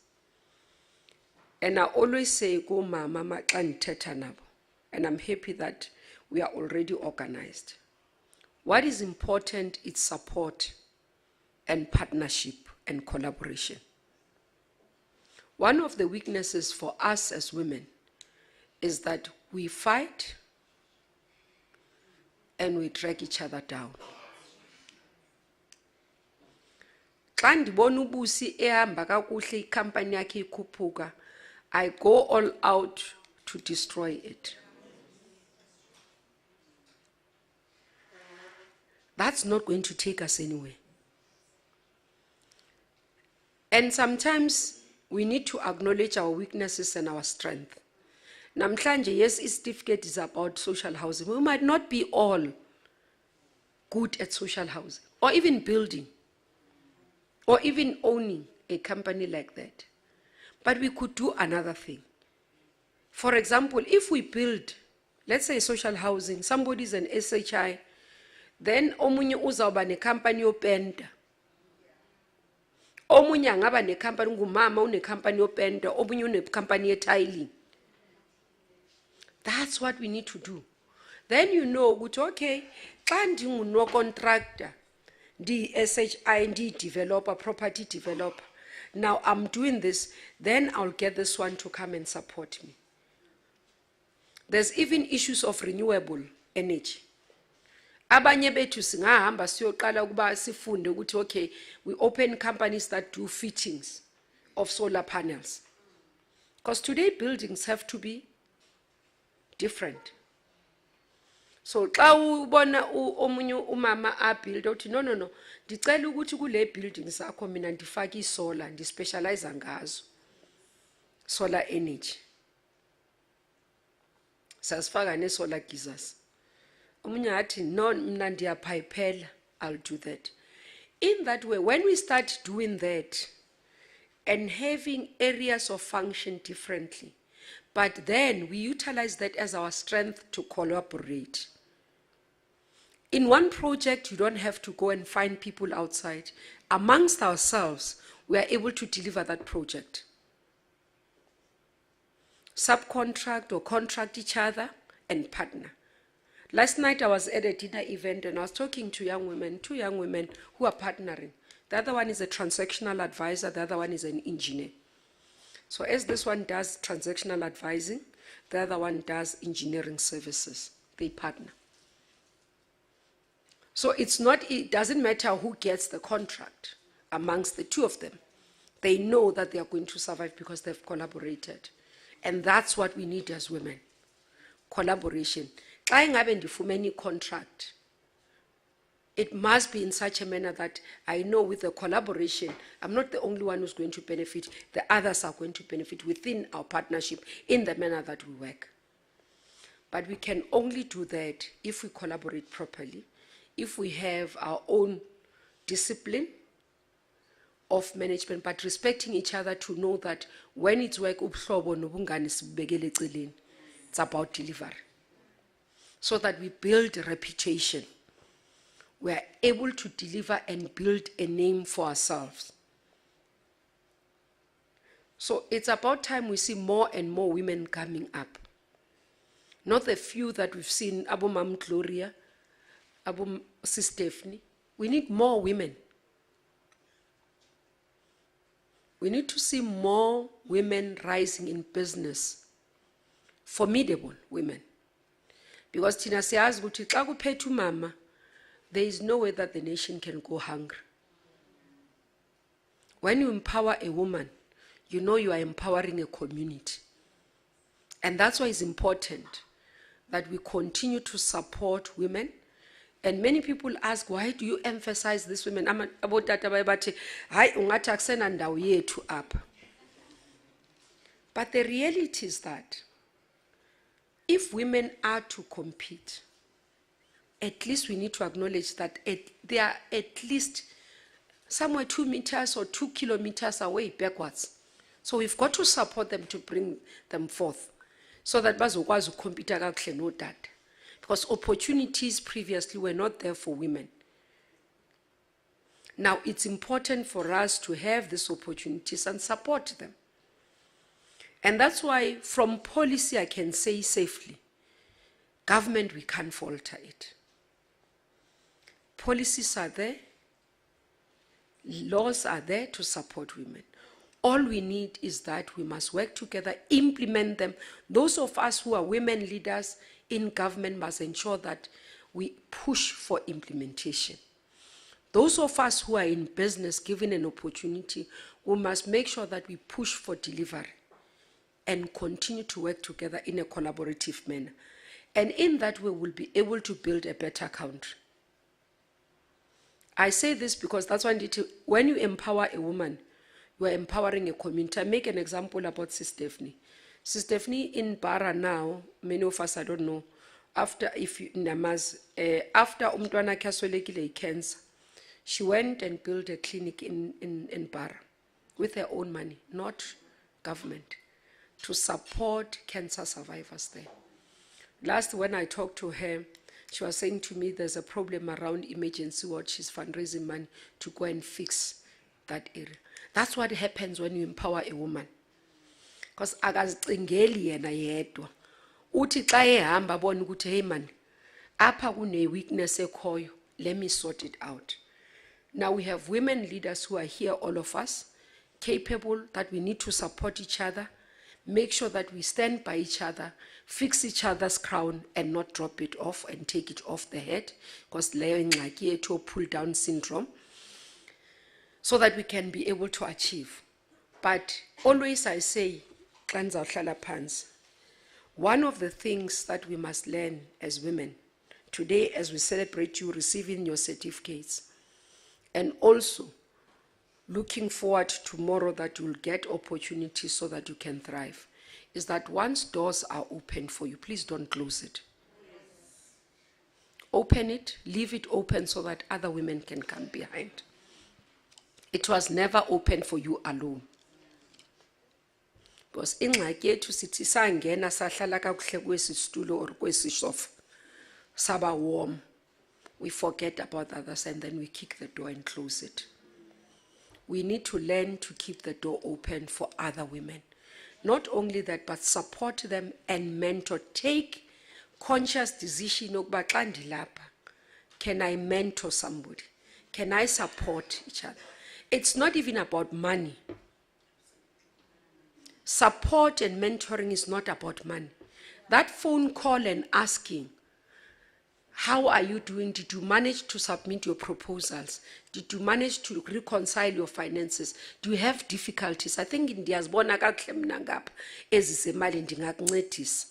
And I always say go mama xa ndithetha nabo, and I'm happy that we are already organized. What is important is support and partnership and collaboration. One of the weaknesses for us as women is that we fight and we drag each other down. Xa ndibona ubusi ehamba kakuhle ikampani yakhe ikhuphuka, I go all out to destroy it. That's not going to take us anywhere. And sometimes we need to acknowledge our weaknesses and our strength. Namhlanje, yes, this certificate is about social housing. We might not be all good at social housing, or even building, or even owning a company like that. But we could do another thing. For example, if we build, let's say social housing, somebody's an SHI, then omunye uzawuba ne company yopenda. Omunye angaba ne company ngumama une company yopenda, omunye une company ye-tiling. That's what we need to do. Then you know ukuthi okay, xa ndinguno contractor, ndi SHI, ndi developer, property developer. Now I'm doing this, then I'll get this one to come and support me. There's even issues of renewable energy. Abanye bethu singahamba siyoqala ukuba sifunde ukuthi okay, we open companies that do fittings of solar panels. Because today buildings have to be different. So xa ubona omunye umama abuild uthi no, ndicela ukuthi kule buildings zakho mina ndifake isolar, ndispecialize ngazo. Solar energy. Sasifaka ne solar geysers. Omunye athi no, mina ndiyaphayiphela, I'll do that. In that way, when we start doing that and having areas of function differently, but then we utilize that as our strength to collaborate. In one project, you don't have to go and find people outside. Amongst ourselves, we are able to deliver that project. Subcontract or contract each other and partner. Last night I was at a dinner event and I was talking to young women, 2 young women who are partnering. The other one is a transactional advisor, the other one is an engineer. So as this one does transactional advising, the other one does engineering services. They partner. So it doesn't matter who gets the contract amongst the 2 of them. They know that they are going to survive because they've collaborated. And that's what we need as women. Collaboration. Xa ingabe ndifumene contract, it must be in such a manner that I know with the collaboration, I'm not the only one who's going to benefit, the others are going to benefit within our partnership in the manner that we work. But we can only do that if we collaborate properly, if we have our own discipline of management, but respecting each other to know that when it's work, it's about delivery. So that we build a reputation. We are able to deliver and build a name for ourselves. So it's about time we see more and more women coming up. Not the few that we've seen, Abu Mam Gloria, Abu Sis Stephanie. We need more women. We need to see more women rising in business. Formidable women. Because Tina says, mama, there is no way that the nation can go hungry. When you empower a woman, you know you are empowering a community. And that's why it's important that we continue to support women. And many people ask, why do you emphasize this women? But the reality is that if women are to compete, at least we need to acknowledge that they are at least somewhere 2 meters or 2 kilometers away backwards. So we've got to support them to bring them forth so that bazokwazi ukhompyutha kakuhle nodade. Because opportunities previously were not there for women. Now it's important for us to have these opportunities and support them. And that's why from policy I can say safely, government, we can't falter it. Policies are there, laws are there to support women. All we need is that we must work together, implement them. Those of us who are women leaders in government must ensure that we push for implementation. Those of us who are in business, given an opportunity, we must make sure that we push for delivery and continue to work together in a collaborative manner. And in that way, we'll be able to build a better country. I say this because that's why when you empower a woman, you are empowering a community. I make an example about Sis Stephanie. Sis Stephanie in Bara now, many of us, I don't know, after umntwana kaswelekile cancer, she went and built a clinic in Bara with her own money, not government, to support cancer survivors there. Last, when I talked to her, she was saying to me there's a problem around emergency ward. She's fundraising money to go and fix that area. That's what happens when you empower a woman. Because akazicingeli yena yedwa. Uthi xa ehamba abone ukuthi hey man, apha kune weakness ekhoyo, let me sort it out. Now we have women leaders who are here, all of us, capable, that we need to support each other, make sure that we stand by each other, fix each other's crown and not drop it off and take it off the head, because to pull down syndrome, so that we can be able to achieve. But always I say, one of the things that we must learn as women, today as we celebrate you receiving your certificates, and also looking forward tomorrow that you'll get opportunities so that you can thrive, is that once doors are open for you, please don't close it. Open it, leave it open so that other women can come behind. It was never open for you alone. Because ingxaki yethu sithi sangena sahlala kakuhle kwesi situlo or kwesi sofa saba warm, we forget about others and then we kick the door and close it. We need to learn to keep the door open for other women. Not only that, but support them and mentor. Take conscious decision ukuba xa ndilapha, can I mentor somebody? Can I support each other? It's not even about money. Support and mentoring is not about money. That phone call and asking, how are you doing? Did you manage to submit your proposals? Did you manage to reconcile your finances? Do you have difficulties? I think ndiyazibona kakuhle mina ngapha ezizemali ndingakuncedisa.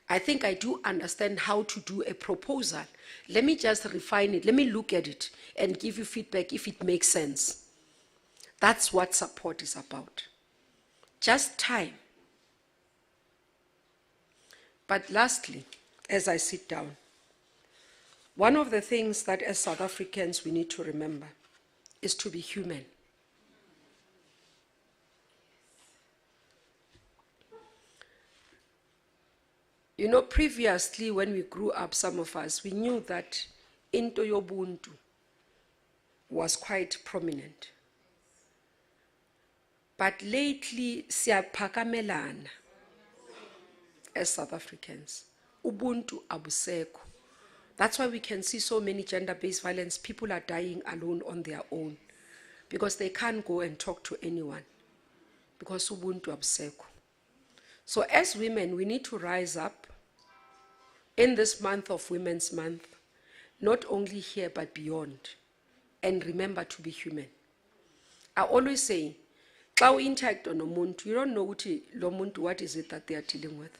I think I do understand how to do a proposal. Let me just refine it. Let me look at it and give you feedback if it makes sense. That's what support is about. Just time. But lastly, as I sit down, one of the things that as South Africans we need to remember is to be human. You know, previously when we grew up, some of us, we knew that into yobuntu was quite prominent. But lately, siyapakamelana as South Africans. Ubuntu abuseko. That's why we can see so many gender-based violence. People are dying alone on their own because they can't go and talk to anyone because ubuntu abuseko. So as women, we need to rise up in this month of Women's Month, not only here but beyond, and remember to be human. I always say, xa u-interact nomuntu, you don't know what is it that they are dealing with.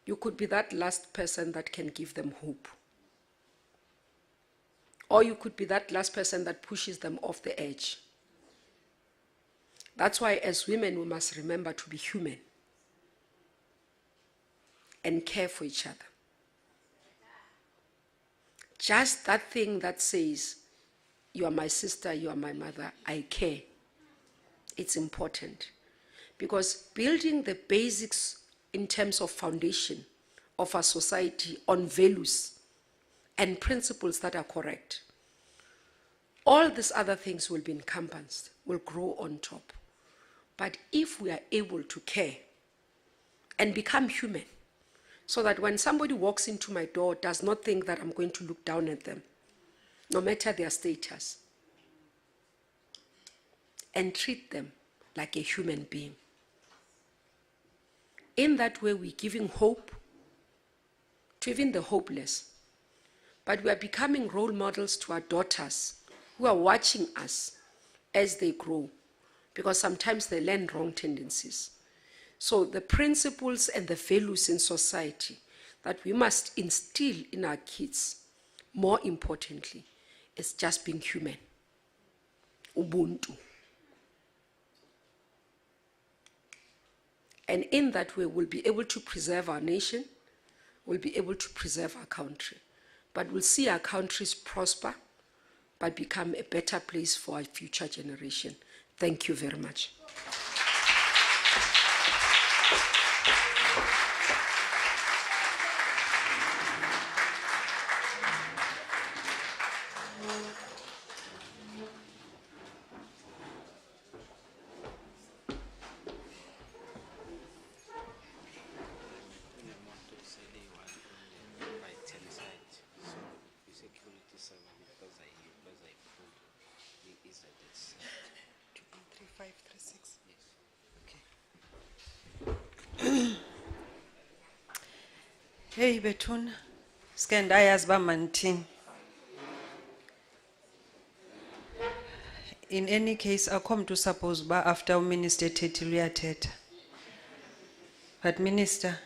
You could be that last person that can give them hope. Or you could be that last person that pushes them off the edge. That's why as women we must remember to be human and care for each other. Just that thing that says, you are my sister, you are my mother, I care. It's important. Because building the basics in terms of foundation of our society on values and principles that are correct, all these other things will be encompassed, will grow on top. But if we are able to care and become human, so that when somebody walks into my door, does not think that I'm going to look down at them, no matter their status, and treat them like a human being. In that way, we're giving hope to even the hopeless. But we are becoming role models to our daughters who are watching us as they grow, because sometimes they learn wrong tendencies. So the principles and the values in society that we must instill in our kids, more importantly, is just being human. Ubuntu. And in that way, we'll be able to preserve our nation, we'll be able to preserve our country. But we'll see our countries prosper, but become a better place for our future generation. Thank you very much. Hey Betuna, skandayas ba mantin. In any case, I come to suppose ba after Minister Teti uyathetha. But Minister,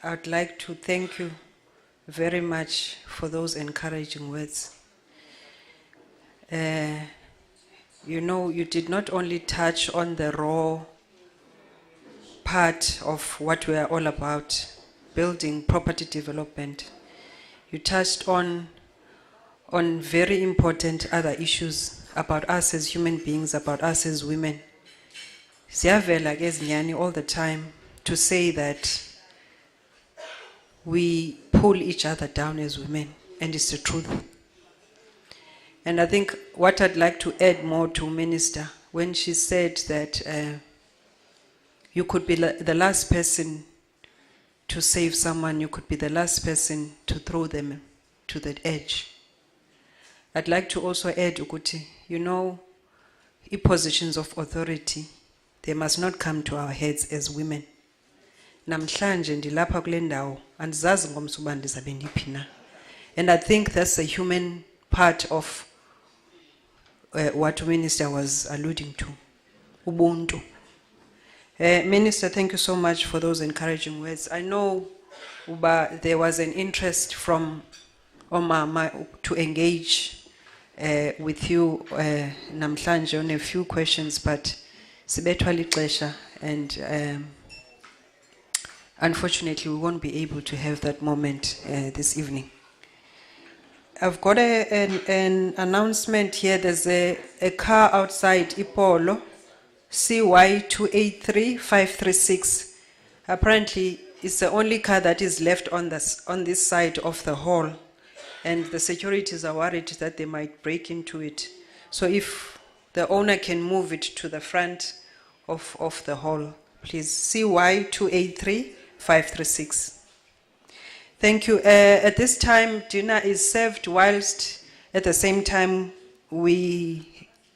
I would like to thank you very much for those encouraging words. You know, you did not only touch on the raw part of what we are all about, building property development. You touched on very important other issues about us as human beings, about us as women. Siyavela ke ezinyani all the time to say that we pull each other down as women, and it's the truth. And I think what I'd like to add more to Minister, when she said that you could be the last person to save someone, you could be the last person to throw them to that edge. I'd like to also add, Ukuti, you know, positions of authority, they must not come to our heads as women. Namhlanje ndilapha kule ndawo, andizazi ngomsuba ndizabe ndiphi na. And I think that's the human part of what Minister was alluding to, Ubuntu. Minister, thank you so much for those encouraging words. I know Uba, there was an interest from Omama to engage with you namhlanje on a few questions, but sibethwa lixesha, and unfortunately we won't be able to have that moment this evening. I've got an announcement here. There's a car outside Ipolo, CY283536. Apparently, it's the only car that is left on this side of the hall, and the securities are worried that they might break into it. So if the owner can move it to the front of the hall, please. CY283536. Thank you. At this time, dinner is served whilst at the same time we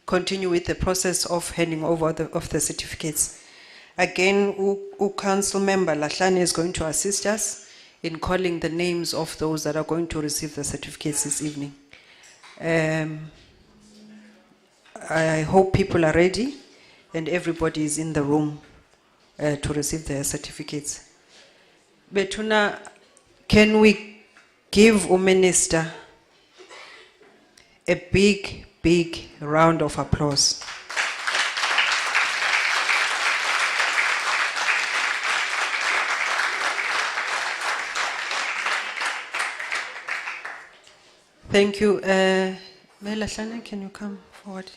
continue with the process of handing over of the certificates. Again, Council Member Lahlani is going to assist us in calling the names of those that are going to receive the certificates this evening. I hope people are ready and everybody is in the room to receive their certificates. Betuna, can we give a Minister a big, big round of applause? Thank you. Mela Hlane, can you come forward?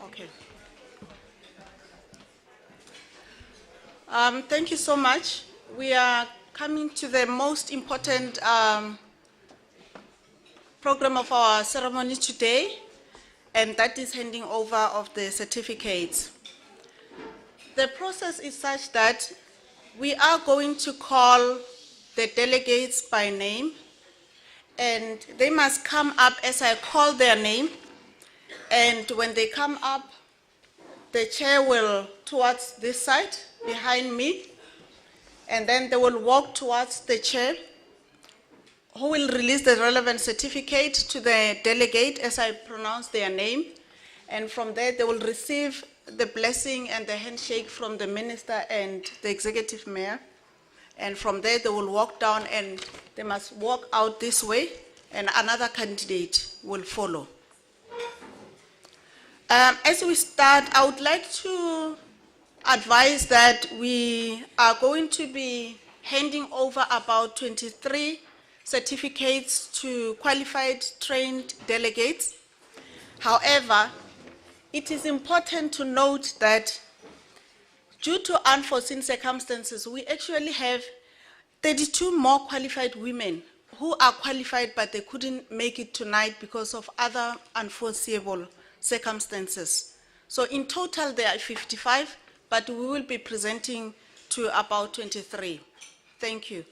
Okay. Thank you so much. We are coming to the most important program of our ceremony today, and that is handing over of the certificates. The process is such that we are going to call the delegates by name, and they must come up as I call their name. And when they come up, the chair will towards this side behind me, and then they will walk towards the chair, who will release the relevant certificate to the delegate as I pronounce their name. And from there, they will receive the blessing and the handshake from the minister and the executive mayor. And from there, they will walk down and they must walk out this way and another candidate will follow. As we start, I would like to advise that we are going to be handing over about 23 certificates to qualified trained delegates. However, it is important to note that due to unforeseen circumstances, we actually have 32 more qualified women who are qualified, but they couldn't make it tonight because of other unforeseeable circumstances. So in total, there are 55, but we will be presenting to about 23. Thank you.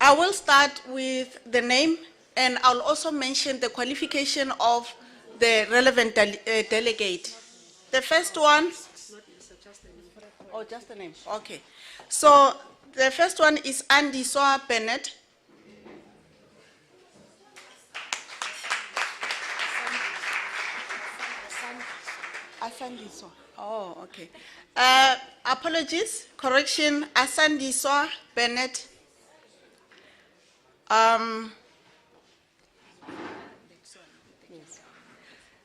I will start with the name, and I'll also mention the qualification of the relevant delegate. The first one, oh, just the name, okay. So the first one is Andiswa Bennett. Asandiswa, oh, okay. Apologies, correction, Asandiswa Bennett.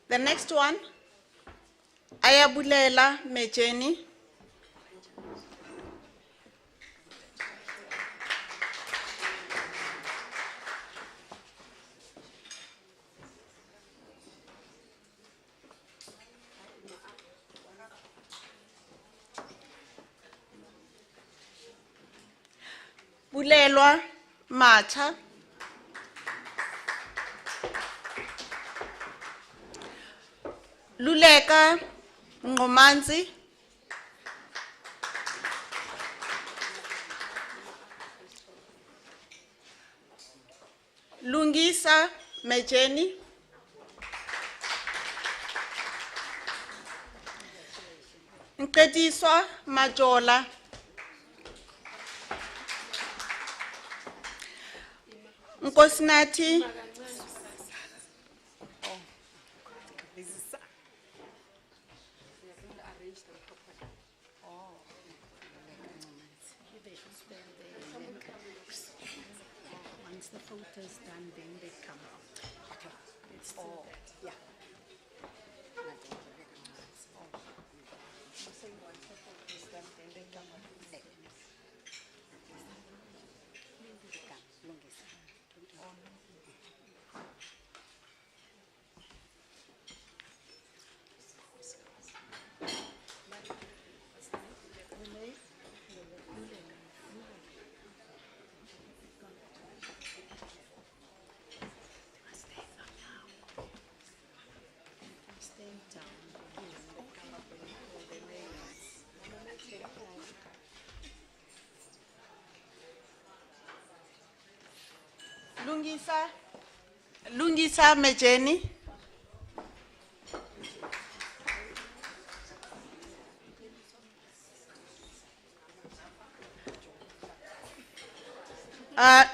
The next one, Ayabulela Mejeni. Bulelwa Matha. Luleka Ngomanzi. Lungisa Mejeni. Nkediswa Majola. Nkosinathi Once the photo's done, then they come out. Oh, yeah. Lungisa Mejeni.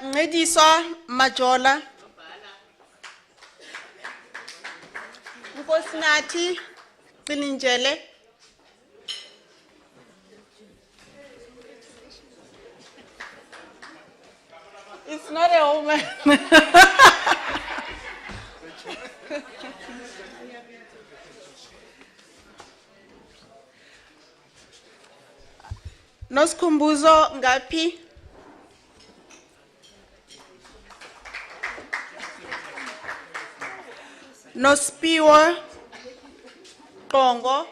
Ngediswa Majola. Nkosinathi Qilinjele. It's not a woman. Noskhumbuzo Ngapi. Nospiwa Kongo.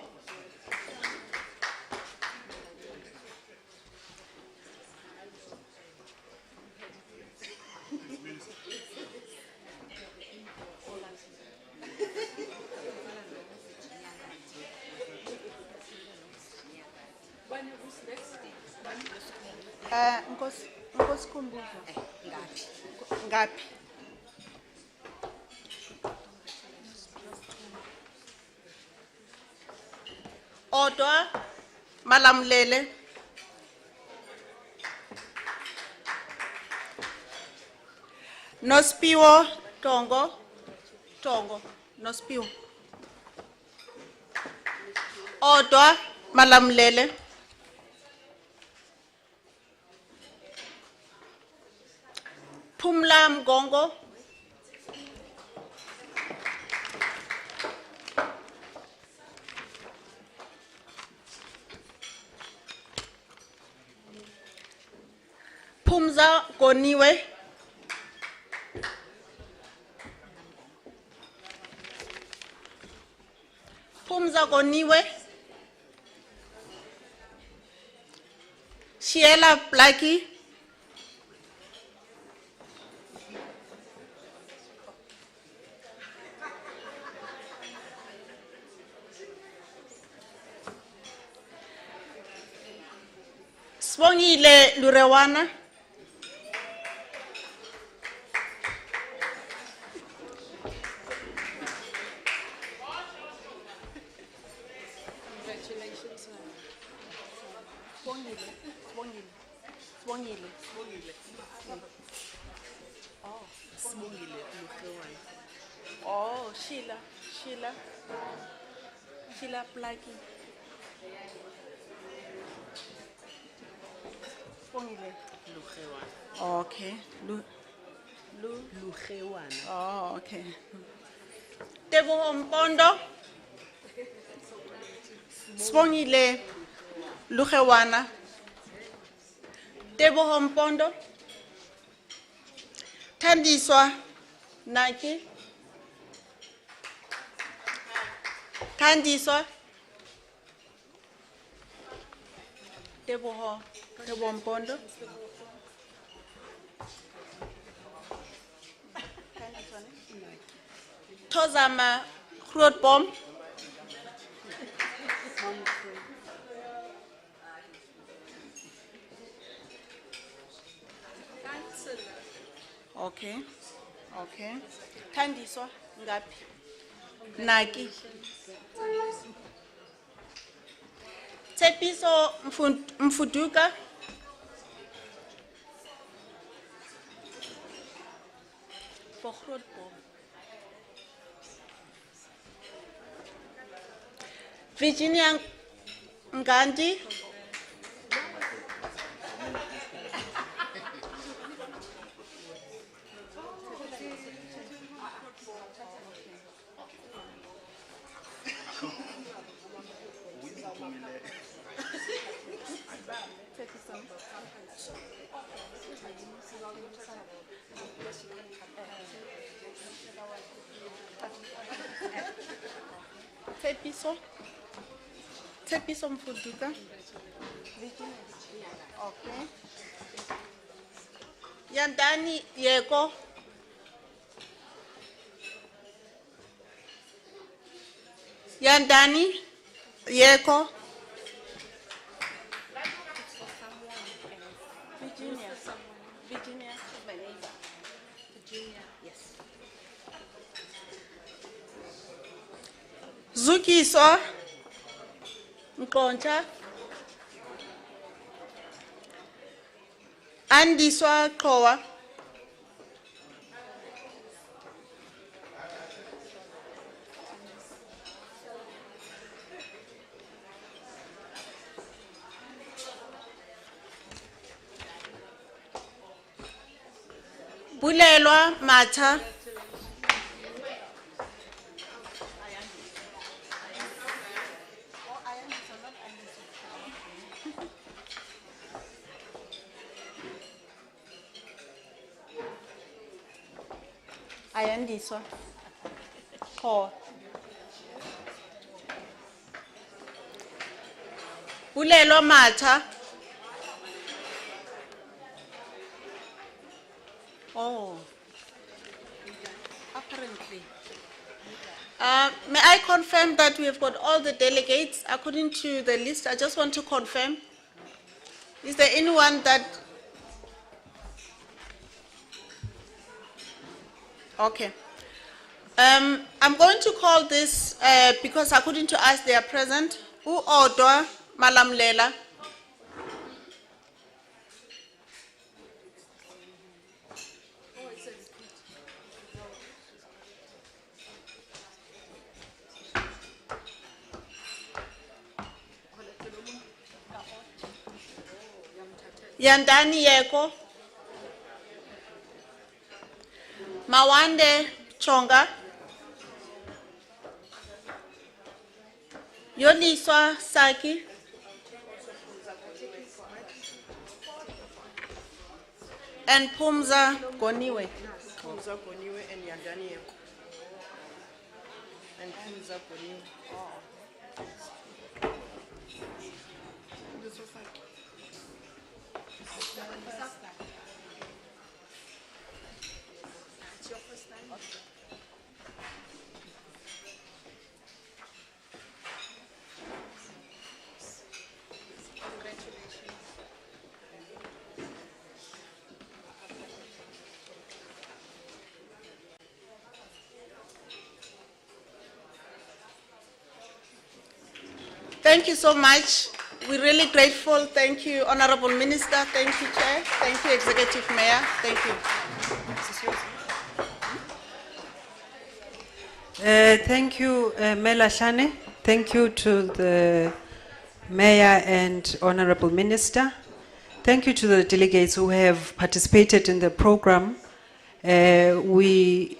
Nkoskhumbuzo Ngapi. Odwa Malamlele. Nospiwo Tongo. Nospiwo. Odwa Malamlele. Phumla Mgongo. Phumza Goniwe. Phumza Goniwe. Sheila Blackie. Sibongile Lurewana. Oh, Sheila Blackie. Sibongile. Okay. Lugewana. Oh, okay. Teboho Mpondo. Sibongile Lugewana. Teboho Mpondo. Thandiswa Naki. Thandiswa. Teboho Mpondo. Thozama Grootboom. Okay. Thandiswa ngapi? Naki. Tshepiso Mfuduka. For Grootboom. Virginia Ngandi. Tshepiso Mfuduka. Okay. Yandani Yeko. Yandani Yeko. Virginia. Yes. Zukiswa Mkoncha. Andiswa Kowa. Bulelwa Matha. Ayandiswa. Ko. Bulelwa Matha. Oh. Apparently. May I confirm that we have got all the delegates according to the list? I just want to confirm. Is there anyone that? Okay. I'm going to call this because according to us they are present. Odwa Malamlela. Yandani Yeko, Mawande Chonga, Yoniswa Saki, and Pumza Goniwe. Pumza Goniwe and Yandani Yeko. And Pumza Goniwe. Thank you so much. We're really grateful. Thank you, Honorable Minister. Thank you, Chair. Thank you, Executive Mayor. Thank you. Thank you, Mela Shane. Thank you to the Mayor and Honorable Minister. Thank you to the delegates who have participated in the program. We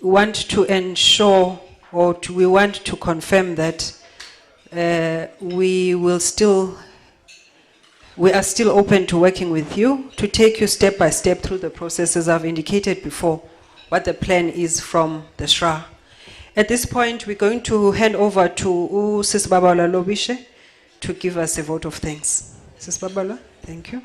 want to ensure, we want to confirm that we are still open to working with you to take you step by step through the processes I've indicated before, what the plan is from the SRA. At this point, we're going to hand over to Sis Babala Lobishe to give us a vote of thanks. Sis Babala, thank you.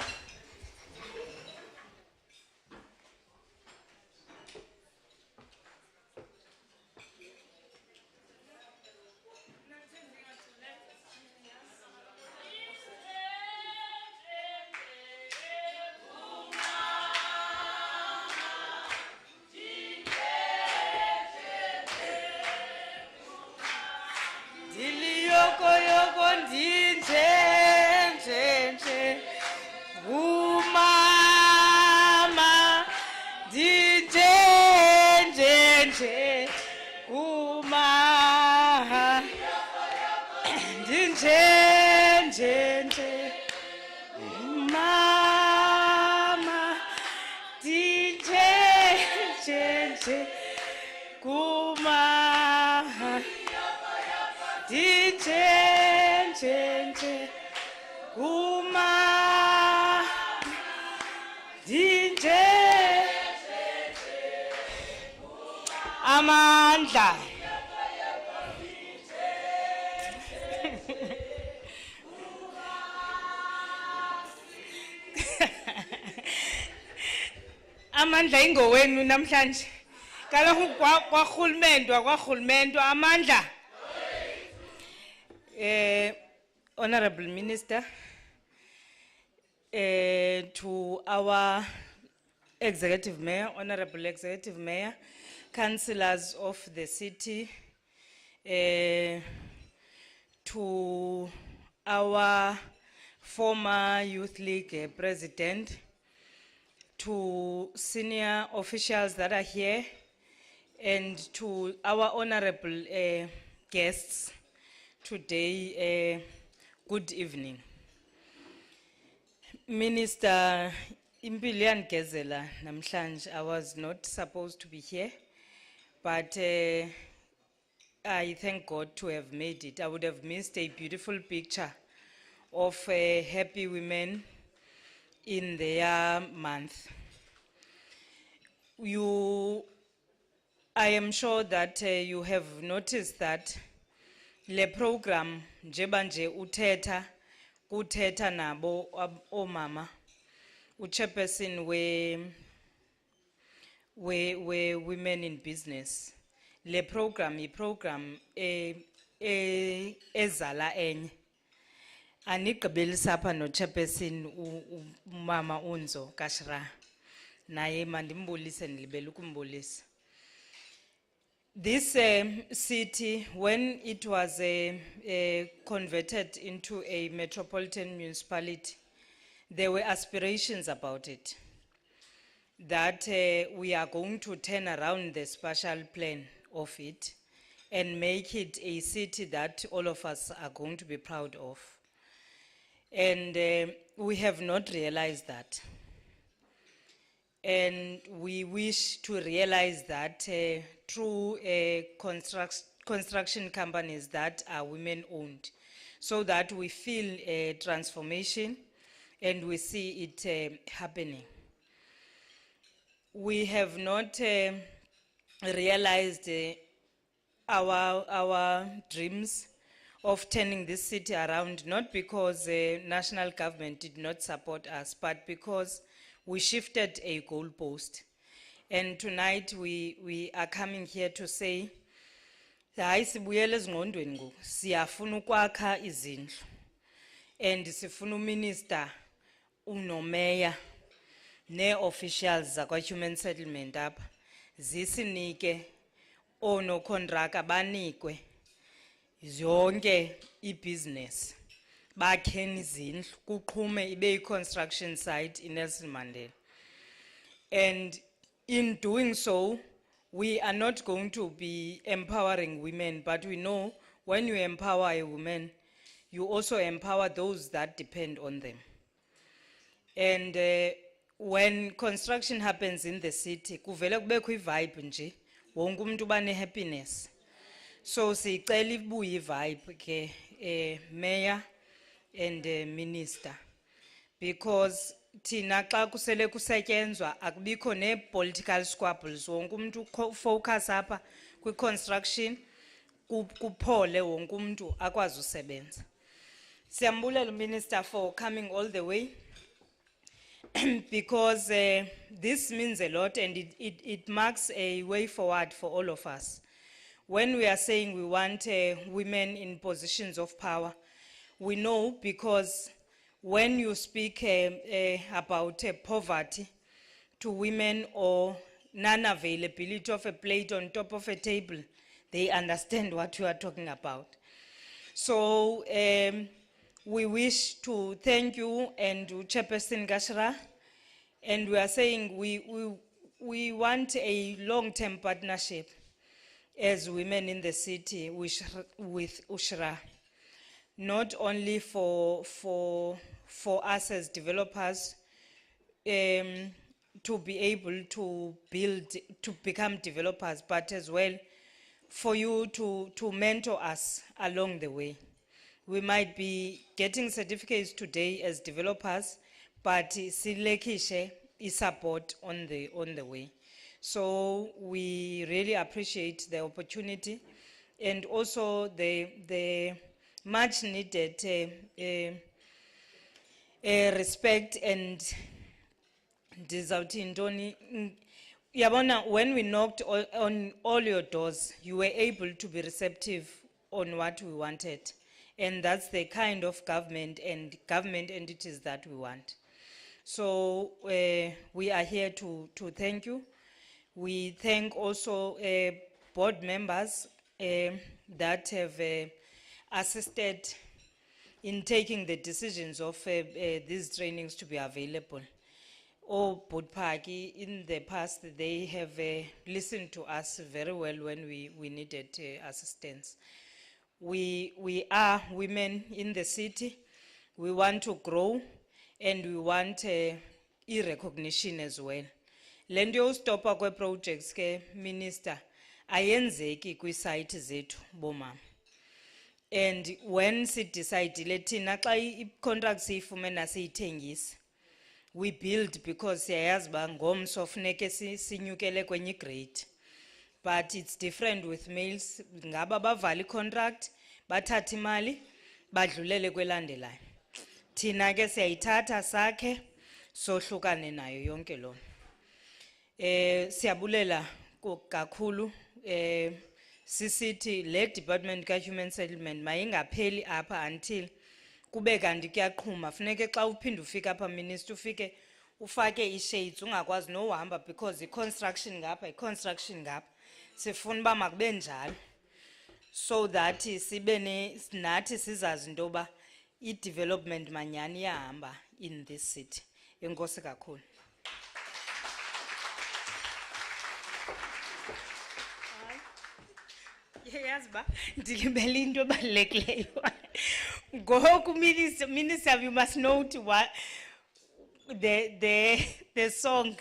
Amandla. Amandla ingowenu namhlanje. Kaloku kwaRhulumente amandla. Honorable Minister, to our Executive Mayor, Honorable Executive Mayor, councillors of the city, to our former Youth League president, to senior officials that are here, and to our honorable guests today, good evening. Minister Impilian Gezela namhlanje, I was not supposed to be here, but I thank God to have made it. I would have missed a beautiful picture of happy women in their month. I am sure that you have noticed that le program njebanje uthetha nabo omama uchairperson we women in business. Le program ezala enye. Anigqibelisa apha no chairperson umama Unzo Kashra. Naye mandimbulise nilibele ukumbulisa. This city, when it was converted into a metropolitan municipality, there were aspirations about it, that we are going to turn around the spatial plan of it and make it a city that all of us are going to be proud of. And we have not realized that. And we wish to realize that through construction companies that are women-owned, so that we feel a transformation and we see it happening. We have not realized our dreams of turning this city around, not because the national government did not support us, but because we shifted a goalpost. And tonight we are coming here to say, hayi sibuyele ezingqondweni ngoku, siyafuna ukwakha izindlu. And sifuna uminister unomeya ne-officials zakwa-human settlement apha zisinike oonokontraka banikwe zonke i-business bakheni izindlu kuqhume ibe i-construction site in Nelson Mandela. And in doing so, we are not going to be empowering women, but we know when you empower a woman, you also empower those that depend on them. And when construction happens in the city, kuvele kubekho i-vibe nje, wonke umuntu uba ne-happiness. So sicela ibuye i-vibe ke mayor and minister, because thina xa kusele kusetyenzwa akubikho ne-political squabbles, wonke umuntu focus apha kwi-construction kuphole wonke umuntu akwazi usebenza. Siyambulela minister for coming all the way, because this means a lot, and it marks a way forward for all of us. When we are saying we want women in positions of power, we know because when you speak about poverty to women or non-availability of a plate on top of a table, they understand what you are talking about. So we wish to thank you and Chairperson Gashra, and we are saying we want a long-term partnership as women in the city with USHRA, not only for us as developers to be able to build, to become developers, but as well for you to mentor us along the way. We might be getting certificates today as developers, but silekishe is support on the way. So we really appreciate the opportunity and also the much needed respect and Yabona, when we knocked on all your doors, you were able to be receptive on what we wanted. And that's the kind of government and government entities that we want. So we are here to thank you. We thank also board members that have assisted in taking the decisions of these trainings to be available. Board Party, in the past, they have listened to us very well when we needed assistance. We are women in the city. We want to grow and we want recognition as well. Lendo stopa kwe projects ke minister ayenzeki kwi site zethu bomama. And when we decide thina xa i-contract siyifumene siyithengisa, we build because siyayazi ba ngomso funeke sinyukele kwenye grade. But it's different with males. Ngaba bavala i-contract, bathatha imali, badlulele kwelandelayo. Thina ke siyayithatha sakhe, sohlukane nayo yonke lona. Siyabulela kakhulu sisithi le Department ka Human Settlement mayingapheli apha until kube kanti kuyaqhuma. Funeke xa uphinda ufika apha minister ufike ufake i-shades ungakwazi nohamba because i-construction ngapha sifuna uba makube njalo, so that sibe nathi sizazi into yoba i-development manyani iyahamba in this city. Enkosi kakhulu. Yazi ba ndilibele into ebalulekileyo. Goku Minister, you must note what the song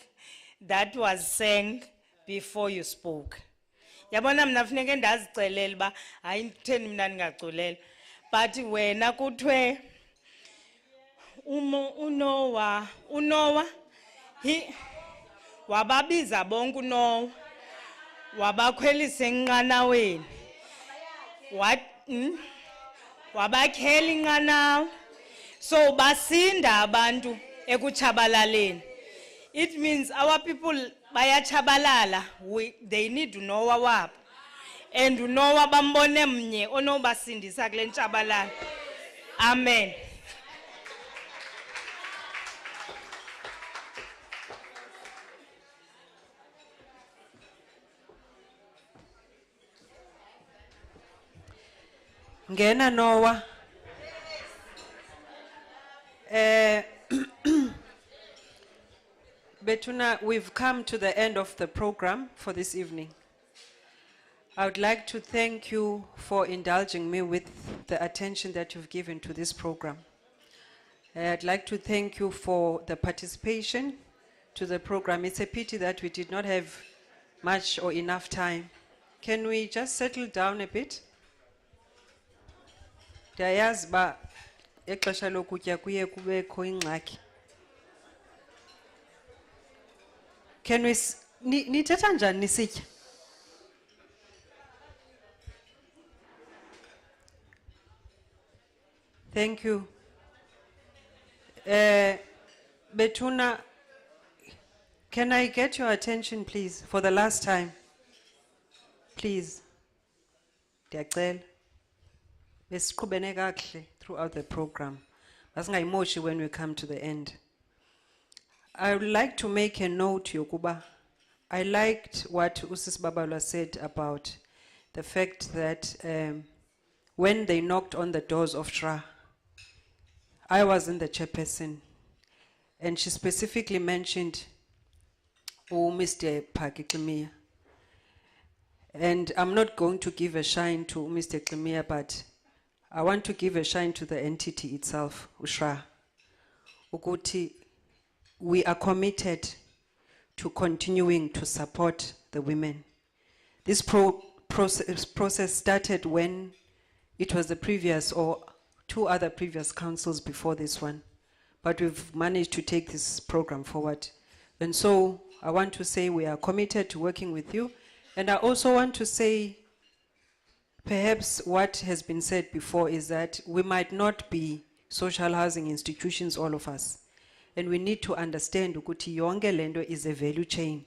that was sang before you spoke. Yabona mna funeke ndazicelela ba hayi kutheni mina ningaculela, but wena kuthiwe uNoah wababiza bonke uNoah wabakhwelisa enqanaweni wabakhela inqanawa, so basinda abantu ekutshabalaleni. It means our people bayachabalala, they need uNoah wabo, and uNoah bambone mnye onobasindisa kule ntshabalala. Amen. Ngena Noah. Betuna, we've come to the end of the program for this evening. I would like to thank you for indulging me with the attention that you've given to this program. I'd like to thank you for the participation to the program. It's a pity that we did not have much or enough time. Can we just settle down a bit? Ndiyayazi ba exesha lokutya kuye kubekho ingxaki. Can we nithetha njani nisitya? Thank you. Betuna, can I get your attention please for the last time? Please. Ndiyacela. Besiqhubene kakuhle throughout the program. Masingayimoshi when we come to the end. I would like to make a note, Yokuba. I liked what Usis Babalwa said about the fact that when they knocked on the doors of Shra, I wasn't the chairperson, and she specifically mentioned Mr. Pakiklimia. And I'm not going to give a shine to Mr. Klimia, but I want to give a shine to the entity itself, Ushra. Ukuti, we are committed to continuing to support the women. This process started when it was the previous or two other previous councils before this one, but we've managed to take this program forward. And so I want to say we are committed to working with you. And I also want to say, perhaps what has been said before is that we might not be social housing institutions, all of us. And we need to understand ukuthi yonke lento is a value chain.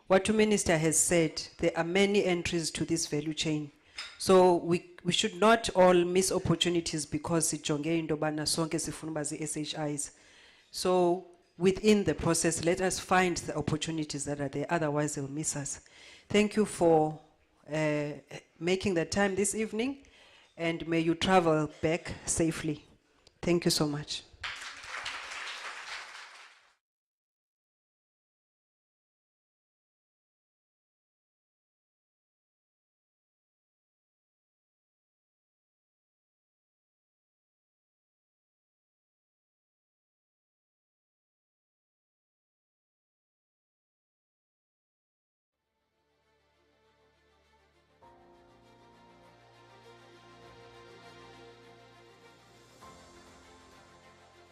What the minister has said, there are many entries to this value chain. So we should not all miss opportunities because sijonge into bana sonke sifuna uba zi-SHIs. So within the process, let us find the opportunities that are there, otherwise they'll miss us. Thank you for making the time this evening, and may you travel back safely. Thank you so much.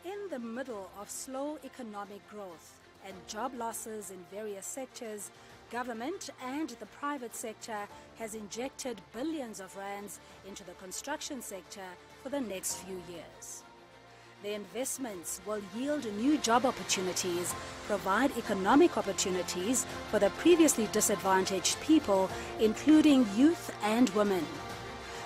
In the middle of slow economic growth and job losses in various sectors, government and the private sector has injected billions of rands into the construction sector for the next few years. The investments will yield new job opportunities, provide economic opportunities for the previously disadvantaged people, including youth and women.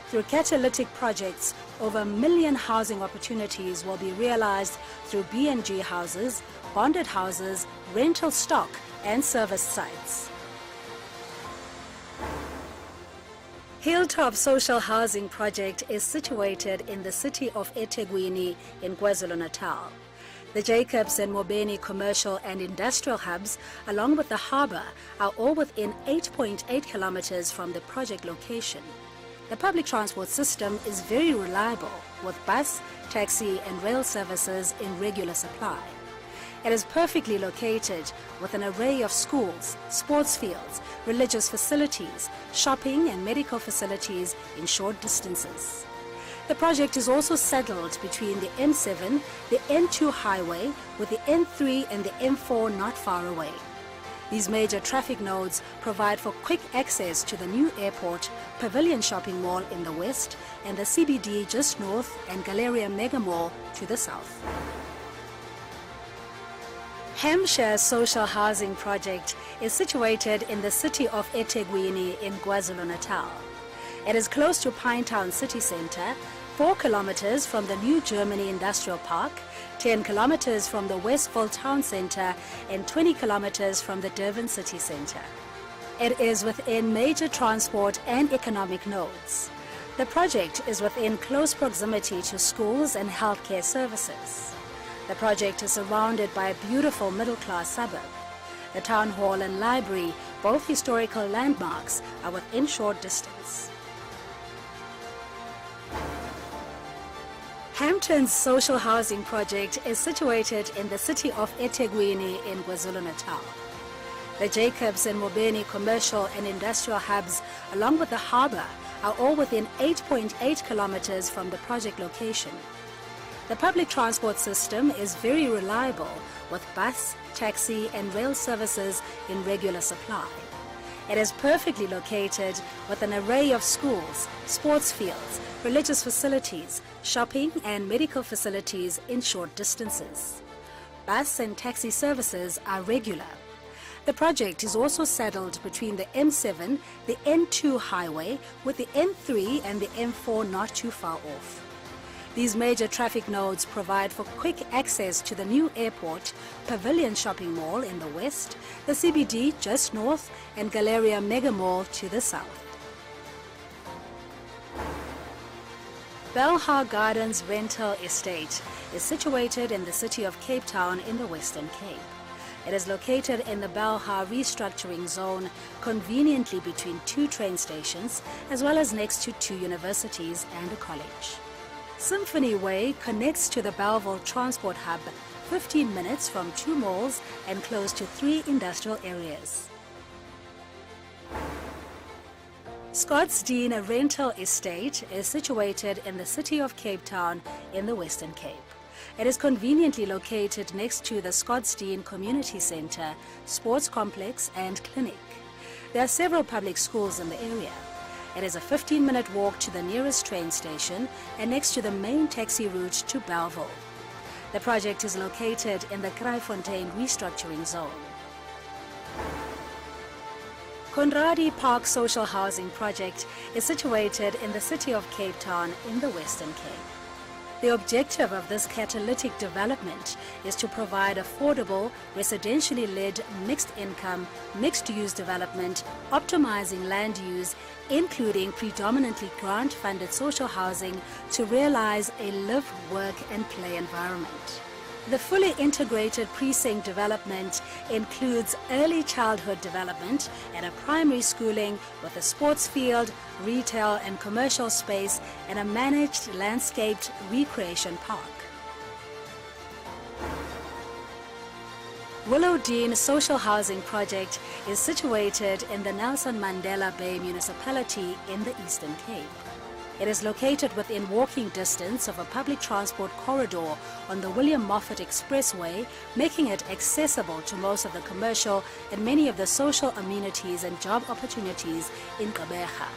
Through catalytic projects, over 1 million housing opportunities will be realized through BNG houses, bonded houses, rental stock, and service sites. Hilltop Social Housing Project is situated in the city of eThekwini in KwaZulu-Natal. The Jacobs and Mobeni commercial and industrial hubs, along with the harbour, are all within 8.8 kilometers from the project location. The public transport system is very reliable, with bus, taxi and rail services in regular supply. It is perfectly located with an array of schools, sports fields, religious facilities, shopping and medical facilities in short distances. The project is also saddled between the M7, the N2 highway, with the N3 and the M4 not far away. These major traffic nodes provide for quick access to the new airport, Pavilion Shopping Mall in the west, and the CBD just north and Galleria Mega Mall to the south. Hampshire Social Housing Project is situated in the city of eThekwini in KwaZulu-Natal. It is close to Pinetown city centre, 4 kilometers from the New Germany Industrial Park, 10 kilometers from the Westville Town Centre and 20 kilometers from the Durban City Centre. It is within major transport and economic nodes. The project is within close proximity to schools and healthcare services. The project is surrounded by a beautiful middle-class suburb. The town hall and library, both historical landmarks, are within short distance. Hampton's social housing project is situated in the city of eThekwini in KwaZulu-Natal. The Jacobs and Mobeni commercial and industrial hubs, along with the harbour, are all within 8.8 kilometers from the project location. The public transport system is very reliable, with bus, taxi and rail services in regular supply. It is perfectly located with an array of schools, sports fields, religious facilities, shopping and medical facilities in short distances. Bus and taxi services are regular. The project is also saddled between the M7, the N2 highway, with the N3 and the M4 not too far off. These major traffic nodes provide for quick access to the new airport, Pavilion Shopping Mall in the west, the CBD just north, and Galleria Mega Mall to the south. Belhar Gardens Rental Estate is situated in the city of Cape Town in the Western Cape. It is located in the Belhar restructuring zone, conveniently between 2 train stations, as well as next to 2 universities and a college. Symphony Way connects to the Belleville Transport Hub, 15 minutes from 2 malls and close to 3 industrial areas. Scottsdean Rental Estate is situated in the city of Cape Town in the Western Cape. It is conveniently located next to the Scottsdean Community Centre, Sports Complex and Clinic. There are several public schools in the area. It is a 15-minute walk to the nearest train station and next to the main taxi route to Belleville. The project is located in the Kraaifontein restructuring zone. Conradie Park Social Housing Project is situated in the city of Cape Town in the Western Cape. The objective of this catalytic development is to provide affordable, residentially led, mixed-income, mixed-use development, optimizing land use, including predominantly grant-funded social housing to realize a live, work and play environment. The fully integrated precinct development includes early childhood development and a primary schooling with a sports field, retail and commercial space, and a managed landscaped recreation park. Willowdean Social Housing Project is situated in the Nelson Mandela Bay municipality in the Eastern Cape. It is located within walking distance of a public transport corridor on the William Moffat Expressway, making it accessible to most of the commercial and many of the social amenities and job opportunities in Gqeberha.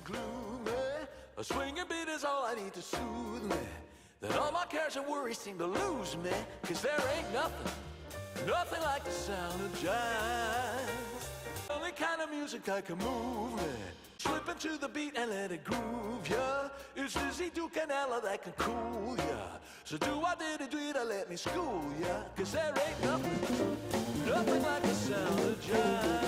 and gloomy. A swinging beat is all I need to soothe me. Then all my cares and worries seem to lose me. 'Cause there ain't nothing like the sound of jazz. The only kind of music that can move me. Slip into the beat and let it groove ya. It's Lizzie Duke and Ella that can cool ya. So do I did it, let me school ya. 'Cause there ain't nothing like the sound of jazz.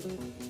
Thank you.